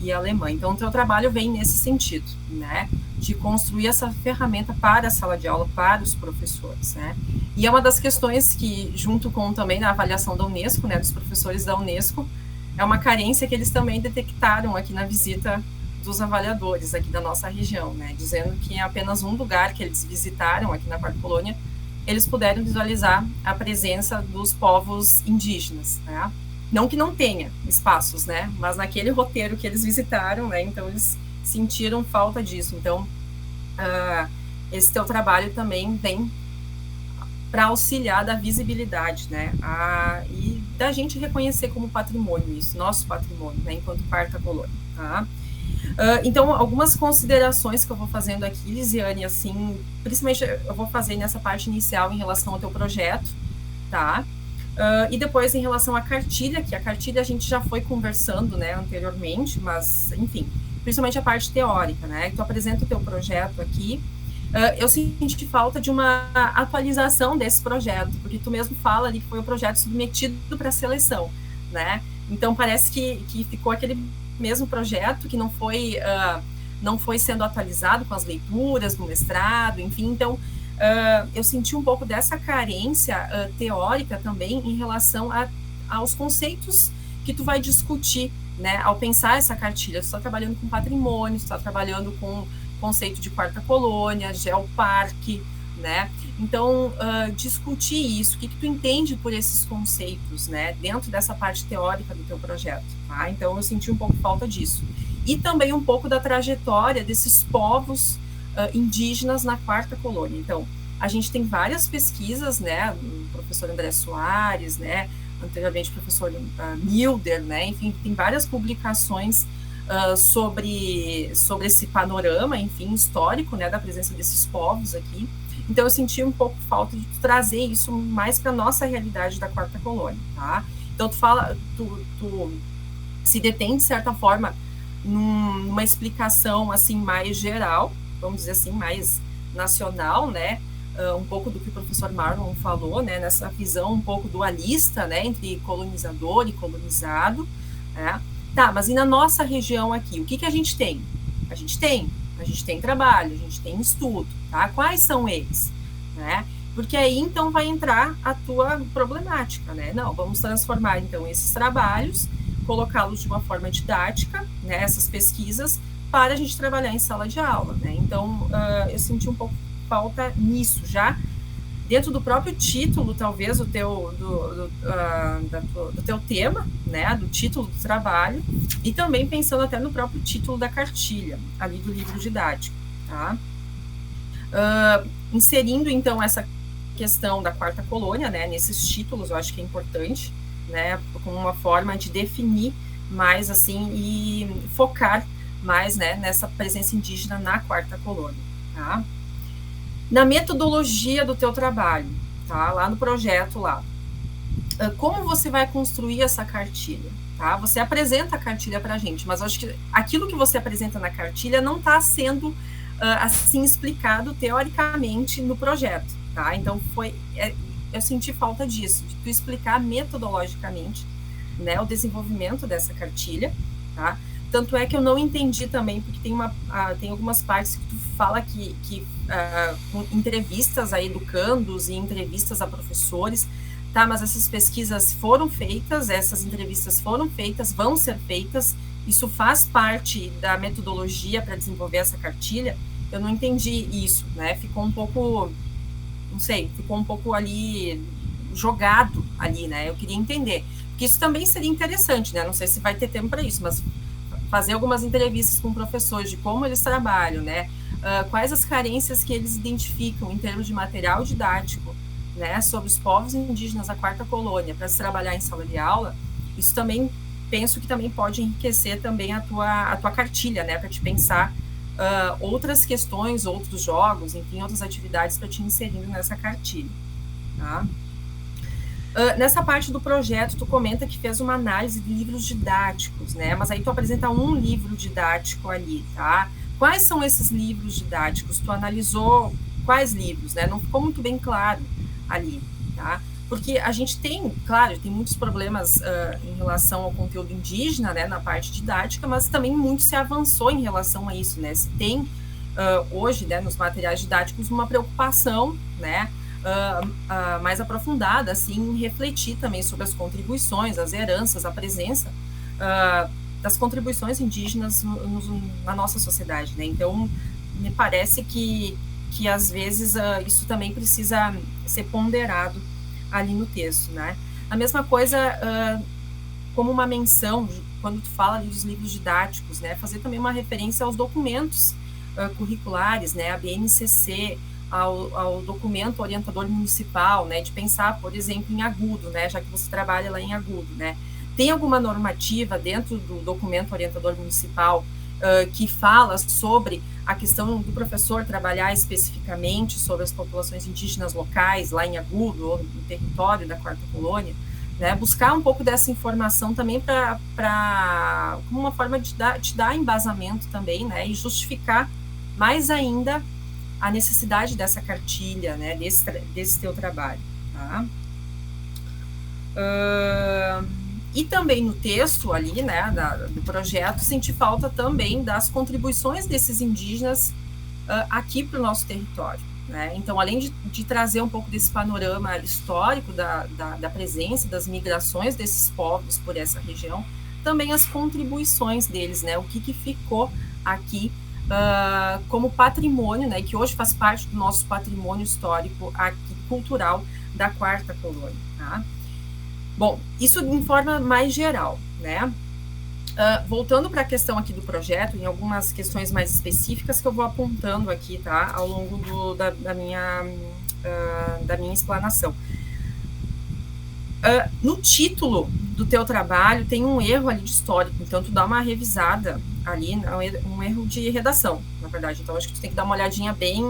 e alemã. Então, o teu trabalho vem nesse sentido, né, de construir essa ferramenta para a sala de aula, para os professores, né. E é uma das questões que, junto com também a avaliação da Unesco, né, dos professores da Unesco, é uma carência que eles também detectaram aqui na visita dos avaliadores aqui da nossa região, né, dizendo que em apenas um lugar que eles visitaram aqui na Quarta Colônia, eles puderam visualizar a presença dos povos indígenas, né, não que não tenha espaços, né, mas naquele roteiro que eles visitaram, né, então eles sentiram falta disso. Então, esse teu trabalho também vem para auxiliar da visibilidade, né, e da gente reconhecer como patrimônio isso, nosso patrimônio, né, enquanto Quarta Colônia, tá? Então, algumas considerações que eu vou fazendo aqui, Lisiane, assim, principalmente eu vou fazer nessa parte inicial em relação ao teu projeto, tá? E depois em relação à cartilha, que a cartilha a gente já foi conversando, né, anteriormente, mas, enfim, principalmente a parte teórica, né? Tu apresenta o teu projeto aqui. Eu senti falta de uma atualização desse projeto, porque tu mesmo fala ali que foi o projeto submetido para seleção, né? Então, parece que ficou aquele mesmo projeto que não foi sendo atualizado com as leituras do mestrado, enfim. Então, eu senti um pouco dessa carência teórica também em relação aos conceitos que tu vai discutir né, ao pensar essa cartilha, você está trabalhando com patrimônio, você está trabalhando com conceito de quarta colônia, geoparque, né? Então, discutir isso, o que tu entende por esses conceitos, né, dentro dessa parte teórica do teu projeto, tá? Então, eu senti um pouco falta disso. E também um pouco da trajetória desses povos indígenas na quarta colônia. Então, a gente tem várias pesquisas, né, o professor André Soares, né, anteriormente o professor Milder, né, enfim, tem várias publicações sobre esse panorama, enfim, histórico, né, da presença desses povos aqui. Então, eu senti um pouco falta de trazer isso mais para a nossa realidade da quarta colônia, tá? Então, tu se detém, de certa forma, numa explicação, assim, mais geral, vamos dizer assim, mais nacional, né? Um pouco do que o professor Marlon falou, né? Nessa visão um pouco dualista, né? Entre colonizador e colonizado, né? Tá, mas e na nossa região aqui, o que a gente tem? A gente tem trabalho, a gente tem estudo, tá? Quais são eles, né? Porque aí, então, vai entrar a tua problemática, né? Não, vamos transformar, então, esses trabalhos, colocá-los de uma forma didática, né? Essas pesquisas, para a gente trabalhar em sala de aula, né? Então, eu senti um pouco falta nisso, já dentro do próprio título, talvez, do teu tema, né, do título do trabalho, e também pensando até no próprio título da cartilha, ali do livro didático, tá? Inserindo, então, essa questão da quarta colônia, né, nesses títulos, eu acho que é importante, né, como uma forma de definir mais, assim, e focar mais, né, nessa presença indígena na quarta colônia, tá? Na metodologia do teu trabalho, tá? Lá no projeto lá. Como você vai construir essa cartilha, tá? Você apresenta a cartilha pra gente, mas eu acho que aquilo que você apresenta na cartilha não está sendo, assim, explicado teoricamente no projeto, tá? Então, eu senti falta disso, de tu explicar metodologicamente, né, o desenvolvimento dessa cartilha, tá? Tanto é que eu não entendi também, porque tem algumas partes que tu fala com entrevistas a educandos e entrevistas a professores, tá? Mas essas pesquisas foram feitas, essas entrevistas foram feitas, vão ser feitas, isso faz parte da metodologia para desenvolver essa cartilha. Eu não entendi isso, né? Ficou um pouco, não sei, ficou um pouco ali jogado ali, né? Eu queria entender, porque isso também seria interessante, né? Não sei se vai ter tempo para isso, mas fazer algumas entrevistas com professores de como eles trabalham, né? Quais as carências que eles identificam em termos de material didático, né? Sobre os povos indígenas da quarta colônia, para se trabalhar em sala de aula. Isso também, penso que também pode enriquecer também a tua cartilha, né? Para te pensar outras questões, outros jogos, enfim, outras atividades para te inserindo nessa cartilha, tá? Nessa parte do projeto, tu comenta que fez uma análise de livros didáticos, né? Mas aí tu apresenta um livro didático ali, tá? Quais são esses livros didáticos? Tu analisou quais livros, né? Não ficou muito bem claro ali, tá? Porque a gente tem, claro, tem muitos problemas em relação ao conteúdo indígena, né? Na parte didática, mas também muito se avançou em relação a isso, né? Se tem hoje, né, nos materiais didáticos, uma preocupação, né? Mais aprofundada, assim, em refletir também sobre as contribuições, as heranças, a presença das contribuições indígenas na nossa sociedade, né? Então, me parece que às vezes isso também precisa ser ponderado ali no texto, né? A mesma coisa como uma menção, quando tu fala ali dos livros didáticos, né? Fazer também uma referência aos documentos curriculares, né? A BNCC, ao documento orientador municipal, né, de pensar, por exemplo, em Agudo, né, já que você trabalha lá em Agudo, né, tem alguma normativa dentro do documento orientador municipal que fala sobre a questão do professor trabalhar especificamente sobre as populações indígenas locais, lá em Agudo, ou no território da quarta colônia, né, buscar um pouco dessa informação também como uma forma de te dar embasamento também, né, e justificar mais ainda a necessidade dessa cartilha, né, desse teu trabalho, tá? E também no texto ali, né, do projeto, senti falta também das contribuições desses indígenas aqui para o nosso território, né? Então, além de trazer um pouco desse panorama histórico da presença, das migrações desses povos por essa região, também as contribuições deles, né? O que ficou aqui como patrimônio, né? Que hoje faz parte do nosso patrimônio histórico aqui, cultural da Quarta Colônia, tá? Bom, isso em forma mais geral, né? Voltando para a questão aqui do projeto, em algumas questões mais específicas que eu vou apontando aqui, tá? Ao longo da minha explanação. No título do teu trabalho tem um erro ali de histórico, então tu dá uma revisada ali, um erro de redação, na verdade. Então acho que tu tem que dar uma olhadinha bem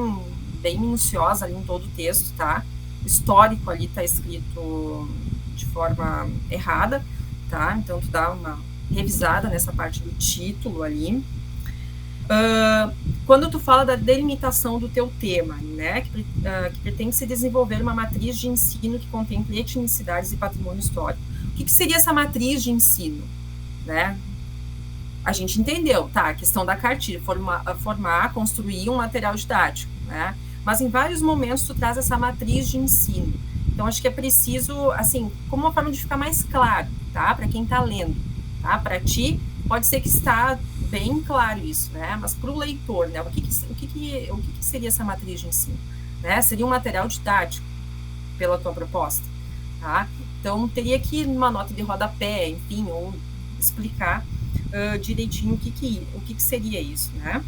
minuciosa ali em todo o texto, tá? O histórico ali tá escrito de forma errada, tá? Então tu dá uma revisada nessa parte do título ali. Quando tu fala da delimitação do teu tema, né, que pretende se desenvolver uma matriz de ensino que contemple etnicidades e patrimônio histórico. O que seria essa matriz de ensino, né? A gente entendeu, tá? A questão da cartilha, formar, construir um material didático, né? Mas em vários momentos tu traz essa matriz de ensino. Então acho que é preciso, assim, como uma forma de ficar mais claro, tá? Para quem está lendo, tá? Para ti pode ser que está bem claro isso, né? Mas para o leitor, né? O que seria essa matriz de ensino? Né? Seria um material didático pela tua proposta, tá? Então teria que ir numa nota de rodapé, enfim, ou explicar direitinho o que seria isso, né?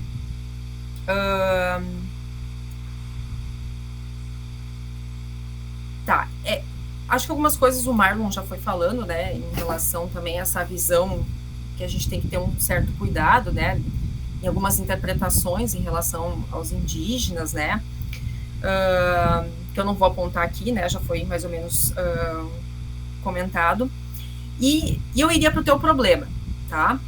Tá. Acho que algumas coisas o Marlon já foi falando, né? Em relação também a essa visão que a gente tem que ter um certo cuidado, né, em algumas interpretações em relação aos indígenas, né, que eu não vou apontar aqui, né, já foi mais ou menos comentado, e eu iria para o teu problema, tá?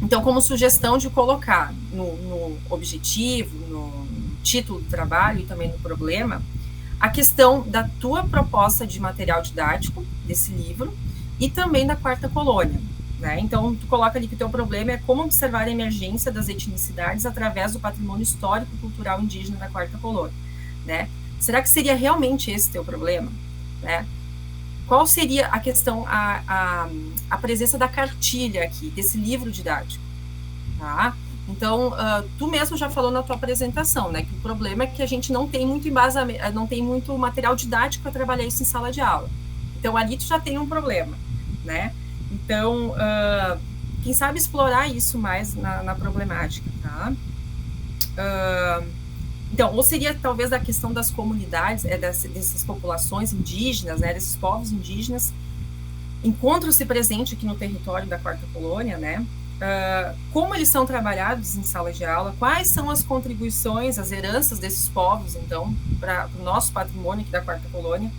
Então, como sugestão de colocar no objetivo, no título do trabalho e também no problema, a questão da tua proposta de material didático desse livro e também da Quarta Colônia. Né? Então, tu coloca ali que o teu problema é como observar a emergência das etnicidades através do patrimônio histórico e cultural indígena da Quarta Colônia. Né? Será que seria realmente esse teu problema? Né? Qual seria a questão, a presença da cartilha aqui, desse livro didático? Tá? Então, tu mesmo já falou na tua apresentação, né, que o problema é que a gente não tem muito embasamento, não tem muito material didático para trabalhar isso em sala de aula. Então, ali tu já tem um problema, né? Então, quem sabe explorar isso mais na problemática, tá? Então, ou seria talvez a questão das comunidades, dessas populações indígenas, né, desses povos indígenas, encontram-se presente aqui no território da Quarta Colônia, né? Como eles são trabalhados em sala de aula, quais são as contribuições, as heranças desses povos, então, para o nosso patrimônio aqui da Quarta Colônia,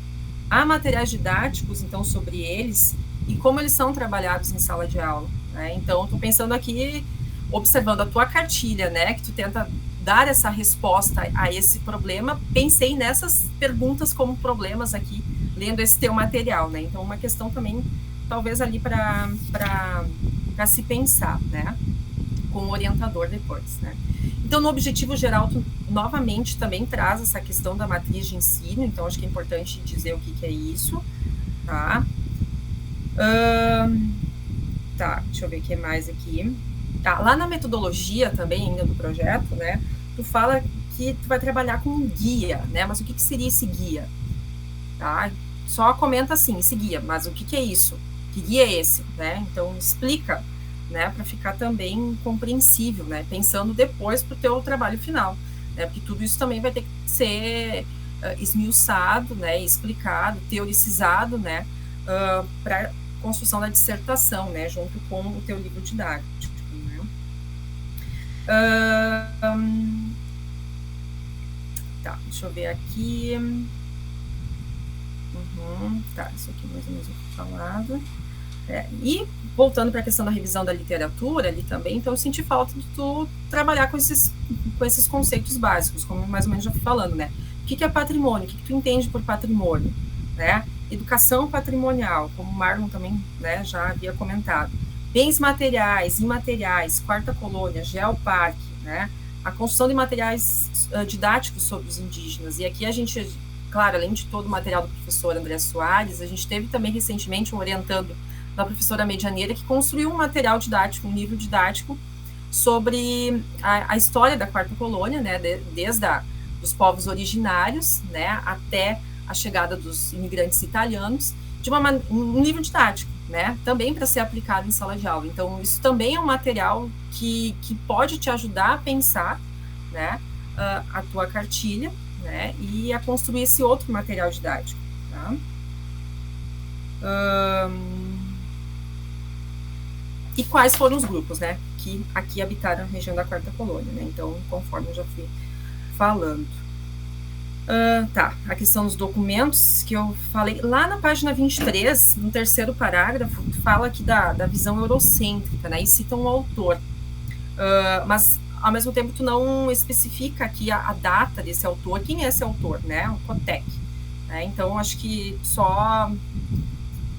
há materiais didáticos, então, sobre eles, e como eles são trabalhados em sala de aula, né? Então, estou pensando aqui, observando a tua cartilha, né, que tu tenta dar essa resposta a esse problema, pensei nessas perguntas como problemas aqui, lendo esse teu material, né? Então, uma questão também, talvez ali para se pensar, né, com o orientador depois, né? Então, no objetivo geral, tu novamente também traz essa questão da matriz de ensino, então acho que é importante dizer o que é isso, tá? Tá, deixa eu ver o que mais aqui. Tá, lá na metodologia também, ainda do projeto, né, tu fala que tu vai trabalhar com um guia, né, mas o que seria esse guia? Tá? Só comenta assim, esse guia, mas o que é isso? Que guia é esse? Né? Então, explica, né, para ficar também compreensível, né, pensando depois para o teu trabalho final, né, porque tudo isso também vai ter que ser esmiuçado, né, explicado, teoricizado, né, para construção da dissertação, né, junto com o teu livro didático, né. Tá, deixa eu ver aqui. Tá, isso aqui mais ou menos eu fui falado. E voltando para a questão da revisão da literatura ali também, então eu senti falta de tu trabalhar com esses conceitos básicos, como mais ou menos já fui falando, né? O que é patrimônio? O que tu entende por patrimônio? Né? Educação patrimonial, como o Marlon também, né, já havia comentado. Bens materiais, imateriais, Quarta Colônia, Geoparque, né? A construção de materiais didáticos sobre os indígenas. E aqui a gente, claro, além de todo o material do professor André Soares, a gente teve também recentemente um orientando da professora Medianeira, que construiu um material didático, um livro didático, sobre a história da Quarta Colônia, né, desde dos povos originários, né, até a chegada dos imigrantes italianos, de um livro didático, né, também para ser aplicado em sala de aula. Então, isso também é um material que pode te ajudar a pensar, né, a tua cartilha, né, e a construir esse outro material didático. Tá? E quais foram os grupos, né, que aqui habitaram a região da Quarta Colônia, né? Então, conforme eu já fui falando. Tá, a questão dos documentos que eu falei, lá na página 23, no terceiro parágrafo, fala aqui da visão eurocêntrica, né, e cita um autor, mas ao mesmo tempo tu não especifica aqui a data desse autor, quem é esse autor, né, o Kotek, né, então acho que só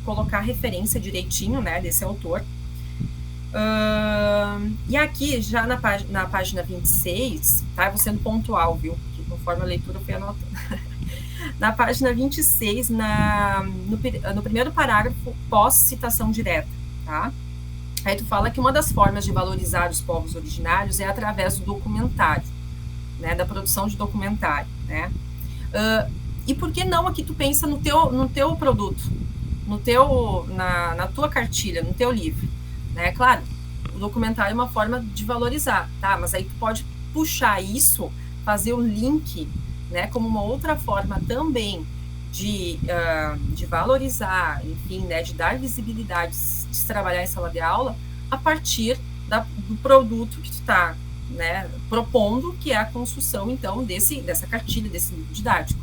colocar a referência direitinho, né, desse autor. E aqui, já na página 26, tá, eu vou sendo pontual, viu, porque conforme a leitura eu fui anotando. Na página 26, no primeiro parágrafo, pós-citação direta, tá? Aí tu fala que uma das formas de valorizar os povos originários é através do documentário, né, da produção de documentário, né? E por que não aqui tu pensa no teu produto, na tua cartilha, no teu livro? Né? Claro, o documentário é uma forma de valorizar, tá? Mas aí tu pode puxar isso, fazer o link, né, como uma outra forma também de valorizar, enfim, né, de dar visibilidade, de se trabalhar em sala de aula, a partir do produto que tu está, né, propondo, que é a construção, então, dessa cartilha, desse livro didático.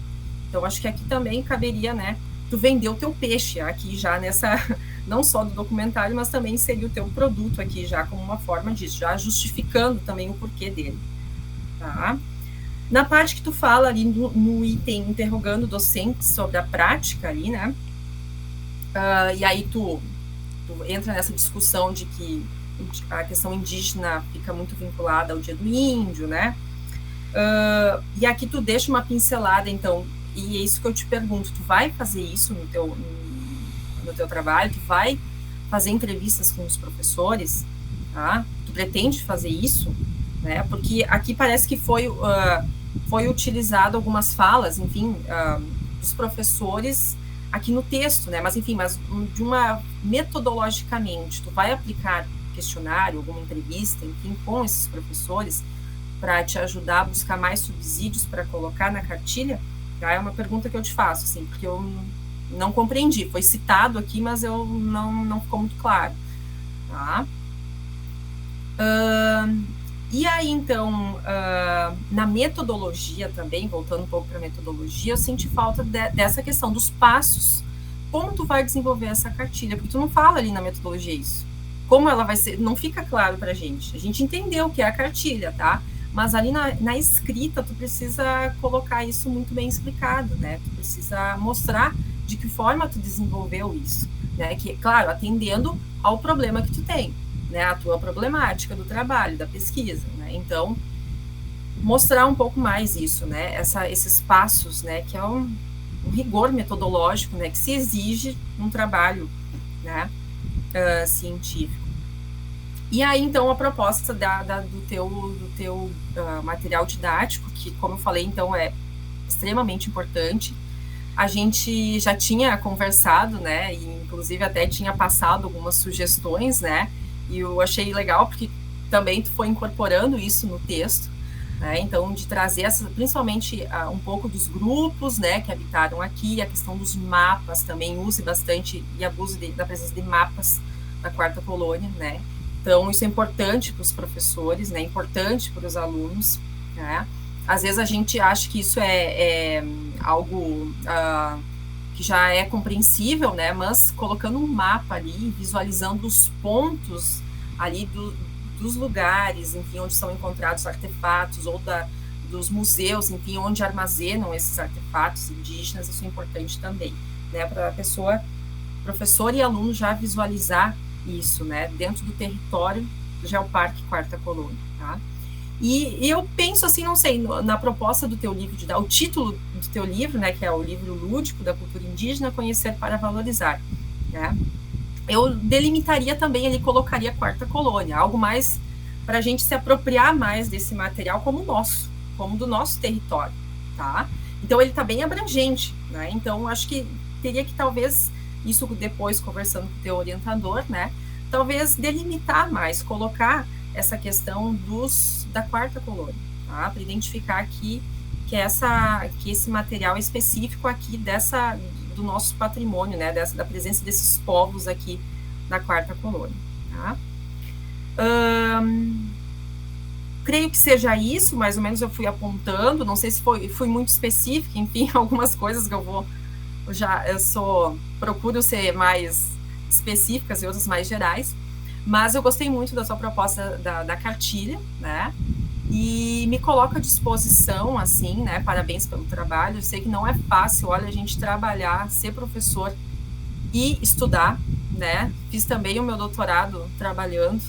Então, acho que aqui também caberia, né, tu vender o teu peixe aqui já nessa, não só do documentário, mas também inserir o teu produto aqui já como uma forma disso, já justificando também o porquê dele, tá? Na parte que tu fala ali no item interrogando docentes sobre a prática ali, né, e aí tu entra nessa discussão de que a questão indígena fica muito vinculada ao Dia do Índio, né, e aqui tu deixa uma pincelada, então, e é isso que eu te pergunto, tu vai fazer isso no teu trabalho, tu vai fazer entrevistas com os professores, tá? Tu pretende fazer isso, né? Porque aqui parece que foi utilizado algumas falas, enfim, dos professores aqui no texto, né? Mas enfim, metodologicamente, tu vai aplicar questionário, alguma entrevista, enfim, com esses professores para te ajudar a buscar mais subsídios para colocar na cartilha? Tá? É uma pergunta que eu te faço, assim, porque eu não compreendi. Foi citado aqui, mas eu não ficou muito claro. Tá? E aí, então, na metodologia também, voltando um pouco para a metodologia, eu senti falta dessa questão dos passos. Como tu vai desenvolver essa cartilha? Porque tu não fala ali na metodologia isso. Como ela vai ser, não fica claro para a gente. A gente entendeu o que é a cartilha, tá? Mas ali na escrita, tu precisa colocar isso muito bem explicado, né? Tu precisa mostrar de que forma tu desenvolveu isso, né? Que, claro, atendendo ao problema que tu tem, né? A tua problemática do trabalho, da pesquisa, né? Então, mostrar um pouco mais isso, né? Esses passos, né? Que é um rigor metodológico, né? Que se exige num trabalho, né? Científico. E aí, então, a proposta do teu material didático, que, como eu falei, então, é extremamente importante. A gente já tinha conversado, né, e inclusive até tinha passado algumas sugestões, né, e eu achei legal porque também tu foi incorporando isso no texto, né, então, de trazer principalmente um pouco dos grupos, né, que habitaram aqui, a questão dos mapas também, use bastante e abuse da presença de mapas da Quarta Colônia, né. Então, isso é importante para os professores, né, importante para os alunos, né. Às vezes a gente acha que isso é algo que já é compreensível, né, mas colocando um mapa ali, visualizando os pontos ali dos lugares, enfim, onde são encontrados artefatos, ou dos museus, enfim, onde armazenam esses artefatos indígenas, isso é importante também, né, para a pessoa, professor e aluno já visualizar isso, né, dentro do território do Geoparque Quarta Colônia, tá? E eu penso assim, não sei, na proposta do teu livro, o título do teu livro, né, que é o livro lúdico da cultura indígena, Conhecer para Valorizar, né? eu delimitaria também ali, colocaria a quarta colônia, algo mais para a gente se apropriar mais desse material como nosso, como do nosso território, tá? Então ele está bem abrangente, né? Então acho que teria que talvez, isso depois conversando com o teu orientador, né? Talvez delimitar mais, colocar essa questão da quarta colônia, tá? Para identificar aqui que esse material específico aqui do nosso patrimônio, né? Da presença desses povos aqui da quarta colônia, tá? Creio que seja isso, mais ou menos eu fui apontando, não sei se fui muito específica, enfim, algumas coisas que procuro ser mais específicas e outras mais gerais, mas eu gostei muito da sua proposta da cartilha, né, e me coloco à disposição, assim, né, parabéns pelo trabalho, eu sei que não é fácil, olha, a gente trabalhar, ser professor e estudar, né, fiz também o meu doutorado trabalhando,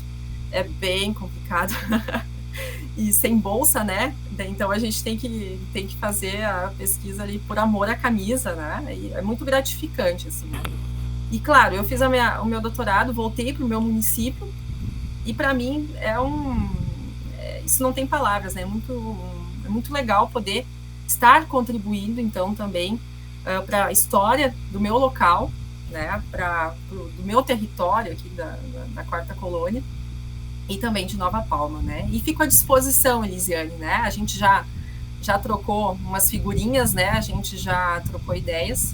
é bem complicado, e sem bolsa, né? Então a gente tem que fazer a pesquisa ali por amor à camisa, né? E é muito gratificante, assim. E claro, eu fiz o meu doutorado, voltei para o meu município, e para mim isso não tem palavras, né? É muito legal poder estar contribuindo, então, também para a história do meu local, né? Do meu território aqui da quarta colônia, e também de Nova Palma, né? E fico à disposição, Elisiane, né? A gente já trocou umas figurinhas, né? A gente já trocou ideias.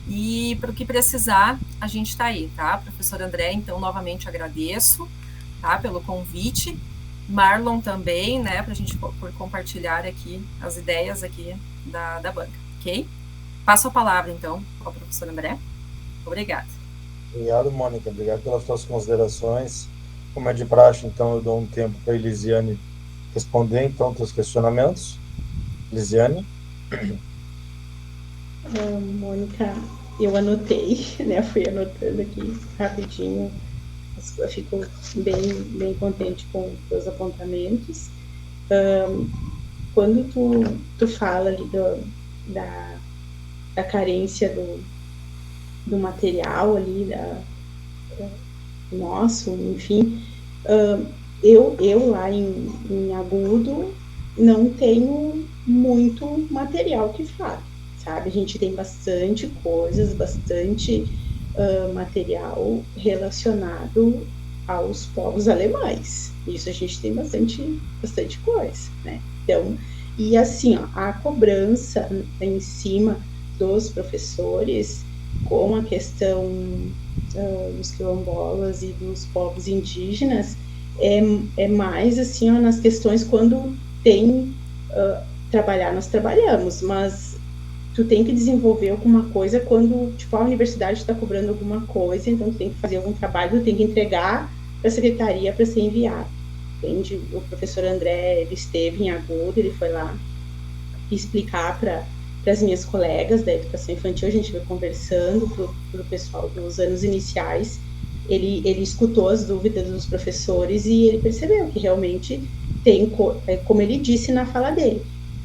E para o que precisar, a gente está aí, tá? Professor André, então, novamente agradeço, tá? Pelo convite. Marlon também, né? Para a gente por compartilhar aqui as ideias aqui da banca, ok? Passo a palavra, então, ao professor André. Obrigada. Obrigado, Mônica. Obrigado pelas suas considerações. Como é de praxe, então, eu dou um tempo para a Elisiane responder, então, teus questionamentos. Elisiane? Mônica, eu anotei, né? Fui anotando aqui rapidinho. Eu fico bem contente com os teus apontamentos. Quando tu fala ali da carência do material ali, nosso, enfim, eu lá em Agudo não tenho muito material que fale, sabe? A gente tem bastante coisas, bastante material relacionado aos povos alemães. Isso a gente tem bastante coisa, né? Então, e assim, ó, a cobrança em cima dos professores com a questão dos quilombolas e dos povos indígenas é mais assim, ó, nas questões quando tem trabalhar, nós trabalhamos, mas tu tem que desenvolver alguma coisa quando, tipo, a universidade está cobrando alguma coisa, então tu tem que fazer algum trabalho, tu tem que entregar para a secretaria para ser enviado, entende? O professor André, ele esteve em Agudo, ele foi lá explicar para as minhas colegas da educação infantil, a gente foi conversando para o pessoal dos anos iniciais, ele escutou as dúvidas dos professores e ele percebeu que realmente tem, como ele disse na fala dele,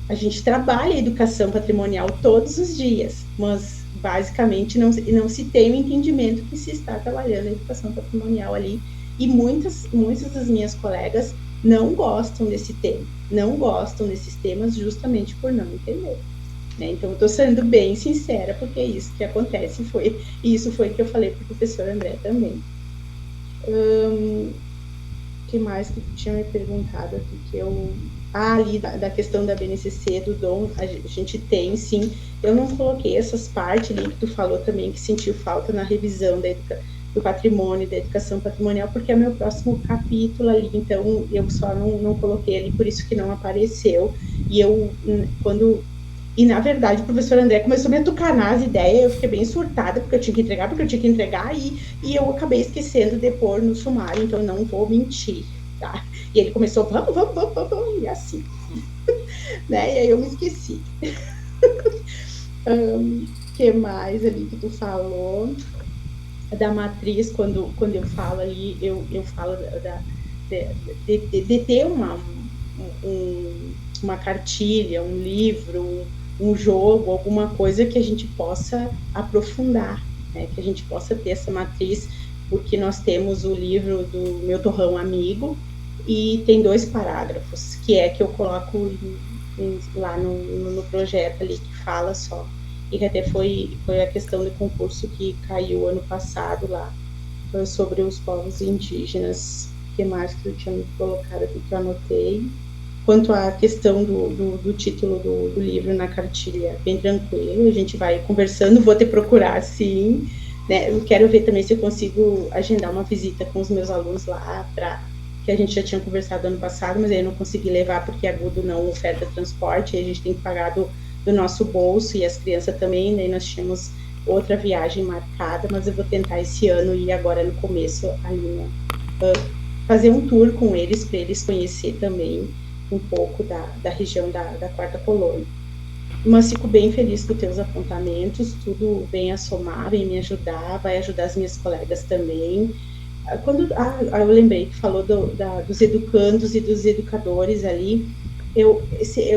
a gente trabalha a educação patrimonial todos os dias, mas basicamente não se tem o entendimento que se está trabalhando a educação patrimonial ali, e muitas das minhas colegas não gostam desse tema, não gostam desses temas justamente por não entender. Né? Então, eu estou sendo bem sincera, porque é isso que acontece, e isso foi que eu falei para o professor André também. O que mais que tu tinha me perguntado aqui, que eu... ali da questão da BNCC, do dom, a gente tem, sim. Eu não coloquei essas partes ali que tu falou também, que sentiu falta na revisão do patrimônio, da educação patrimonial, porque é o meu próximo capítulo ali, então eu só não coloquei ali, por isso que não apareceu. E na verdade o professor André começou a me atucanar as ideias, eu fiquei bem surtada, porque eu tinha que entregar, e eu acabei esquecendo de pôr no sumário, então eu não vou mentir, tá? E ele começou, vamos, e assim. Né? E aí eu me esqueci. Que mais ali que tu falou? Da matriz, quando eu falo ali, eu falo de ter uma cartilha, um livro, um jogo, alguma coisa que a gente possa aprofundar, né? Que a gente possa ter essa matriz porque nós temos o livro do Meu Torrão Amigo, e tem 2 parágrafos, que é que eu coloco lá no projeto ali, que fala só. E que até foi a questão do concurso que caiu ano passado lá, sobre os povos indígenas. O que mais que eu tinha me colocado aqui que eu anotei? Quanto à questão do título do livro na cartilha, bem tranquilo, a gente vai conversando, vou te procurar sim, né? Eu quero ver também se eu consigo agendar uma visita com os meus alunos lá, que a gente já tinha conversado ano passado, mas aí eu não consegui levar porque a Agudo não oferta transporte, aí a gente tem que pagar do nosso bolso, e as crianças também, daí nós tínhamos outra viagem marcada, mas eu vou tentar esse ano ir agora no começo ali, fazer um tour com eles, para eles conhecer também um pouco da região da Quarta Colônia. Mas fico bem feliz com os teus apontamentos, tudo vem a somar, vem me ajudar, vai ajudar as minhas colegas também. Eu lembrei que falou dos educandos e dos educadores ali.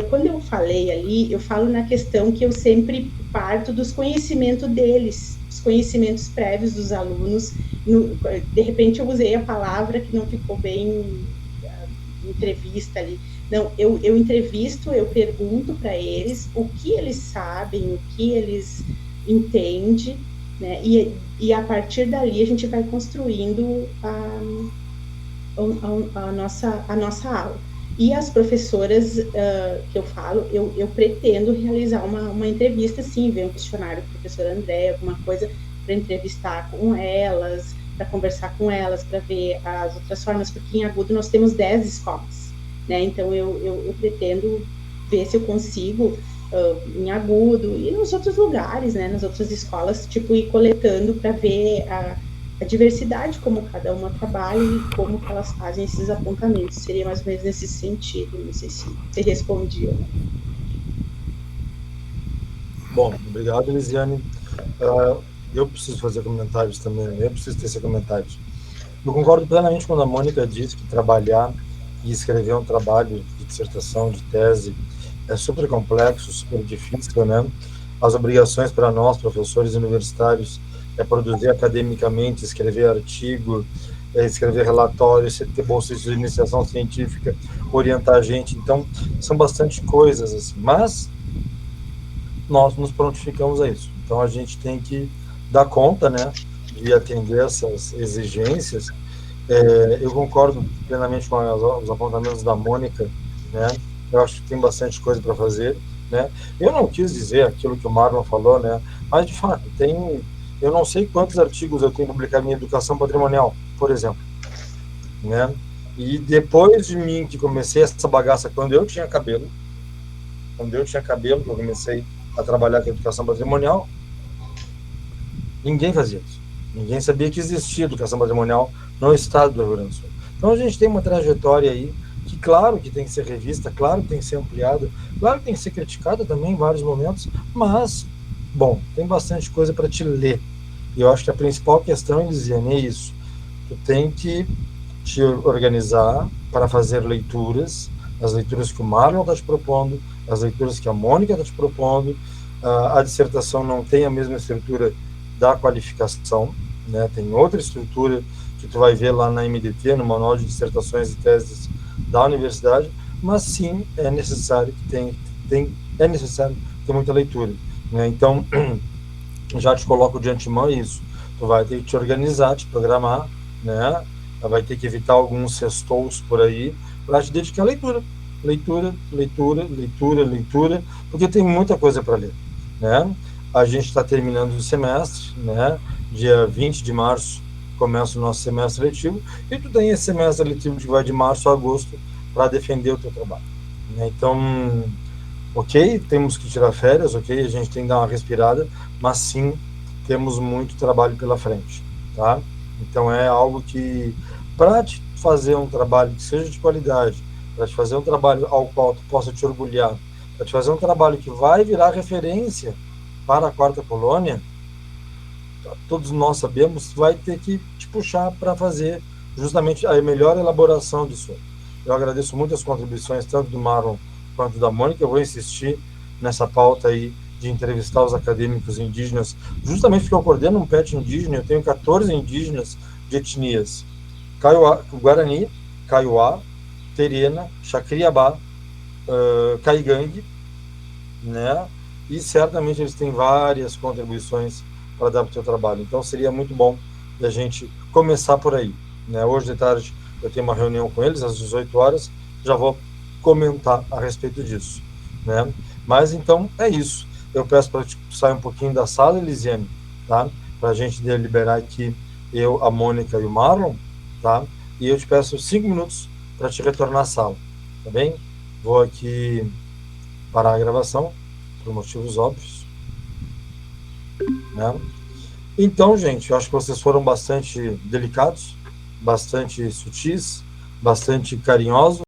Quando eu falei ali, eu falo na questão que eu sempre parto dos conhecimentos deles, os conhecimentos prévios dos alunos. De repente eu usei a palavra que não ficou bem entrevista ali. Não, eu entrevisto, eu pergunto para eles o que eles sabem, o que eles entendem, né? E a partir dali a gente vai construindo a nossa aula. E as professoras que eu falo, eu pretendo realizar uma entrevista, sim, ver um questionário do professor André, alguma coisa para entrevistar com elas, para conversar com elas, para ver as outras formas, porque em Agudo nós temos 10 escolas, né? Então eu pretendo ver se eu consigo em Agudo e nos outros lugares, né? Nas outras escolas, tipo, ir coletando para ver a diversidade, como cada uma trabalha e como que elas fazem esses apontamentos. Seria mais ou menos nesse sentido, não sei se você respondia. Né? Bom, obrigado, Elisiane. Eu preciso fazer comentários também, eu preciso ter esses comentários. Eu concordo plenamente quando a Mônica disse que trabalhar e escrever um trabalho de dissertação, de tese, é super complexo, super difícil, né? As obrigações para nós, professores universitários, é produzir academicamente, escrever artigo, escrever relatório, ter bolsa de iniciação científica, orientar a gente. Então, são bastante coisas, assim. Mas nós nos prontificamos a isso. Então, a gente tem que dar conta, né, de atender essas exigências. Eu concordo plenamente com os apontamentos da Mônica, né? Eu acho que tem bastante coisa para fazer, né? Eu não quis dizer aquilo que o Marlon falou, né? Mas, de fato, eu não sei quantos artigos eu tenho publicado em educação patrimonial, por exemplo, né? E depois de mim que comecei essa bagaça, quando eu tinha cabelo, que eu comecei a trabalhar com educação patrimonial, ninguém fazia isso. Ninguém sabia que existia educação patrimonial no estado do Rio Grande do Sul. Então a gente tem uma trajetória aí que, claro que tem que ser revista, claro que tem que ser ampliada, claro que tem que ser criticada também em vários momentos, mas, bom, tem bastante coisa para te ler. E eu acho que a principal questão, Elisiane, é isso. Tu tem que te organizar para fazer leituras, as leituras que o Marlon está te propondo, as leituras que a Mônica está te propondo. A dissertação não tem a mesma estrutura da qualificação, né? Tem outra estrutura que tu vai ver lá na MDT, no Manual de Dissertações e Teses da Universidade, mas sim é necessário que é necessário ter muita leitura, né? Então, já te coloco de antemão isso. Tu vai ter que te organizar, te programar, né? Vai ter que evitar alguns sextous por aí para te dedicar à leitura. Leitura, porque tem muita coisa para ler, né? A gente está terminando o semestre, né? Dia 20 de março começa o nosso semestre letivo, e tu tem esse semestre letivo que vai de março a agosto para defender o teu trabalho, né? Então, ok, temos que tirar férias, ok, a gente tem que dar uma respirada, mas sim, temos muito trabalho pela frente, tá? Então é algo que, para te fazer um trabalho que seja de qualidade, para te fazer um trabalho ao qual tu possa te orgulhar, para te fazer um trabalho que vai virar referência para a Quarta Colônia, todos nós sabemos, vai ter que te puxar para fazer justamente a melhor elaboração disso. Eu agradeço muito as contribuições, tanto do Marlon quanto da Mônica. Eu vou insistir nessa pauta aí de entrevistar os acadêmicos indígenas, justamente porque eu coordeno um PET indígena, eu tenho 14 indígenas de etnias Guarani, Kaiowá, Terena, Chacriabá, Caigangue, né? E certamente eles têm várias contribuições para dar para o seu trabalho. Então seria muito bom a gente começar por aí, né? Hoje de tarde eu tenho uma reunião com eles às 18 horas, já vou comentar a respeito disso, né? Mas então é isso. Eu peço para que saia um pouquinho da sala, Elisiane, tá? Para a gente deliberar aqui, eu, a Mônica e o Marlon, tá? E eu te peço 5 minutos para te retornar à sala, tá bem? Vou aqui parar a gravação, por motivos óbvios, né? Então, gente, eu acho que vocês foram bastante delicados, bastante sutis, bastante carinhosos.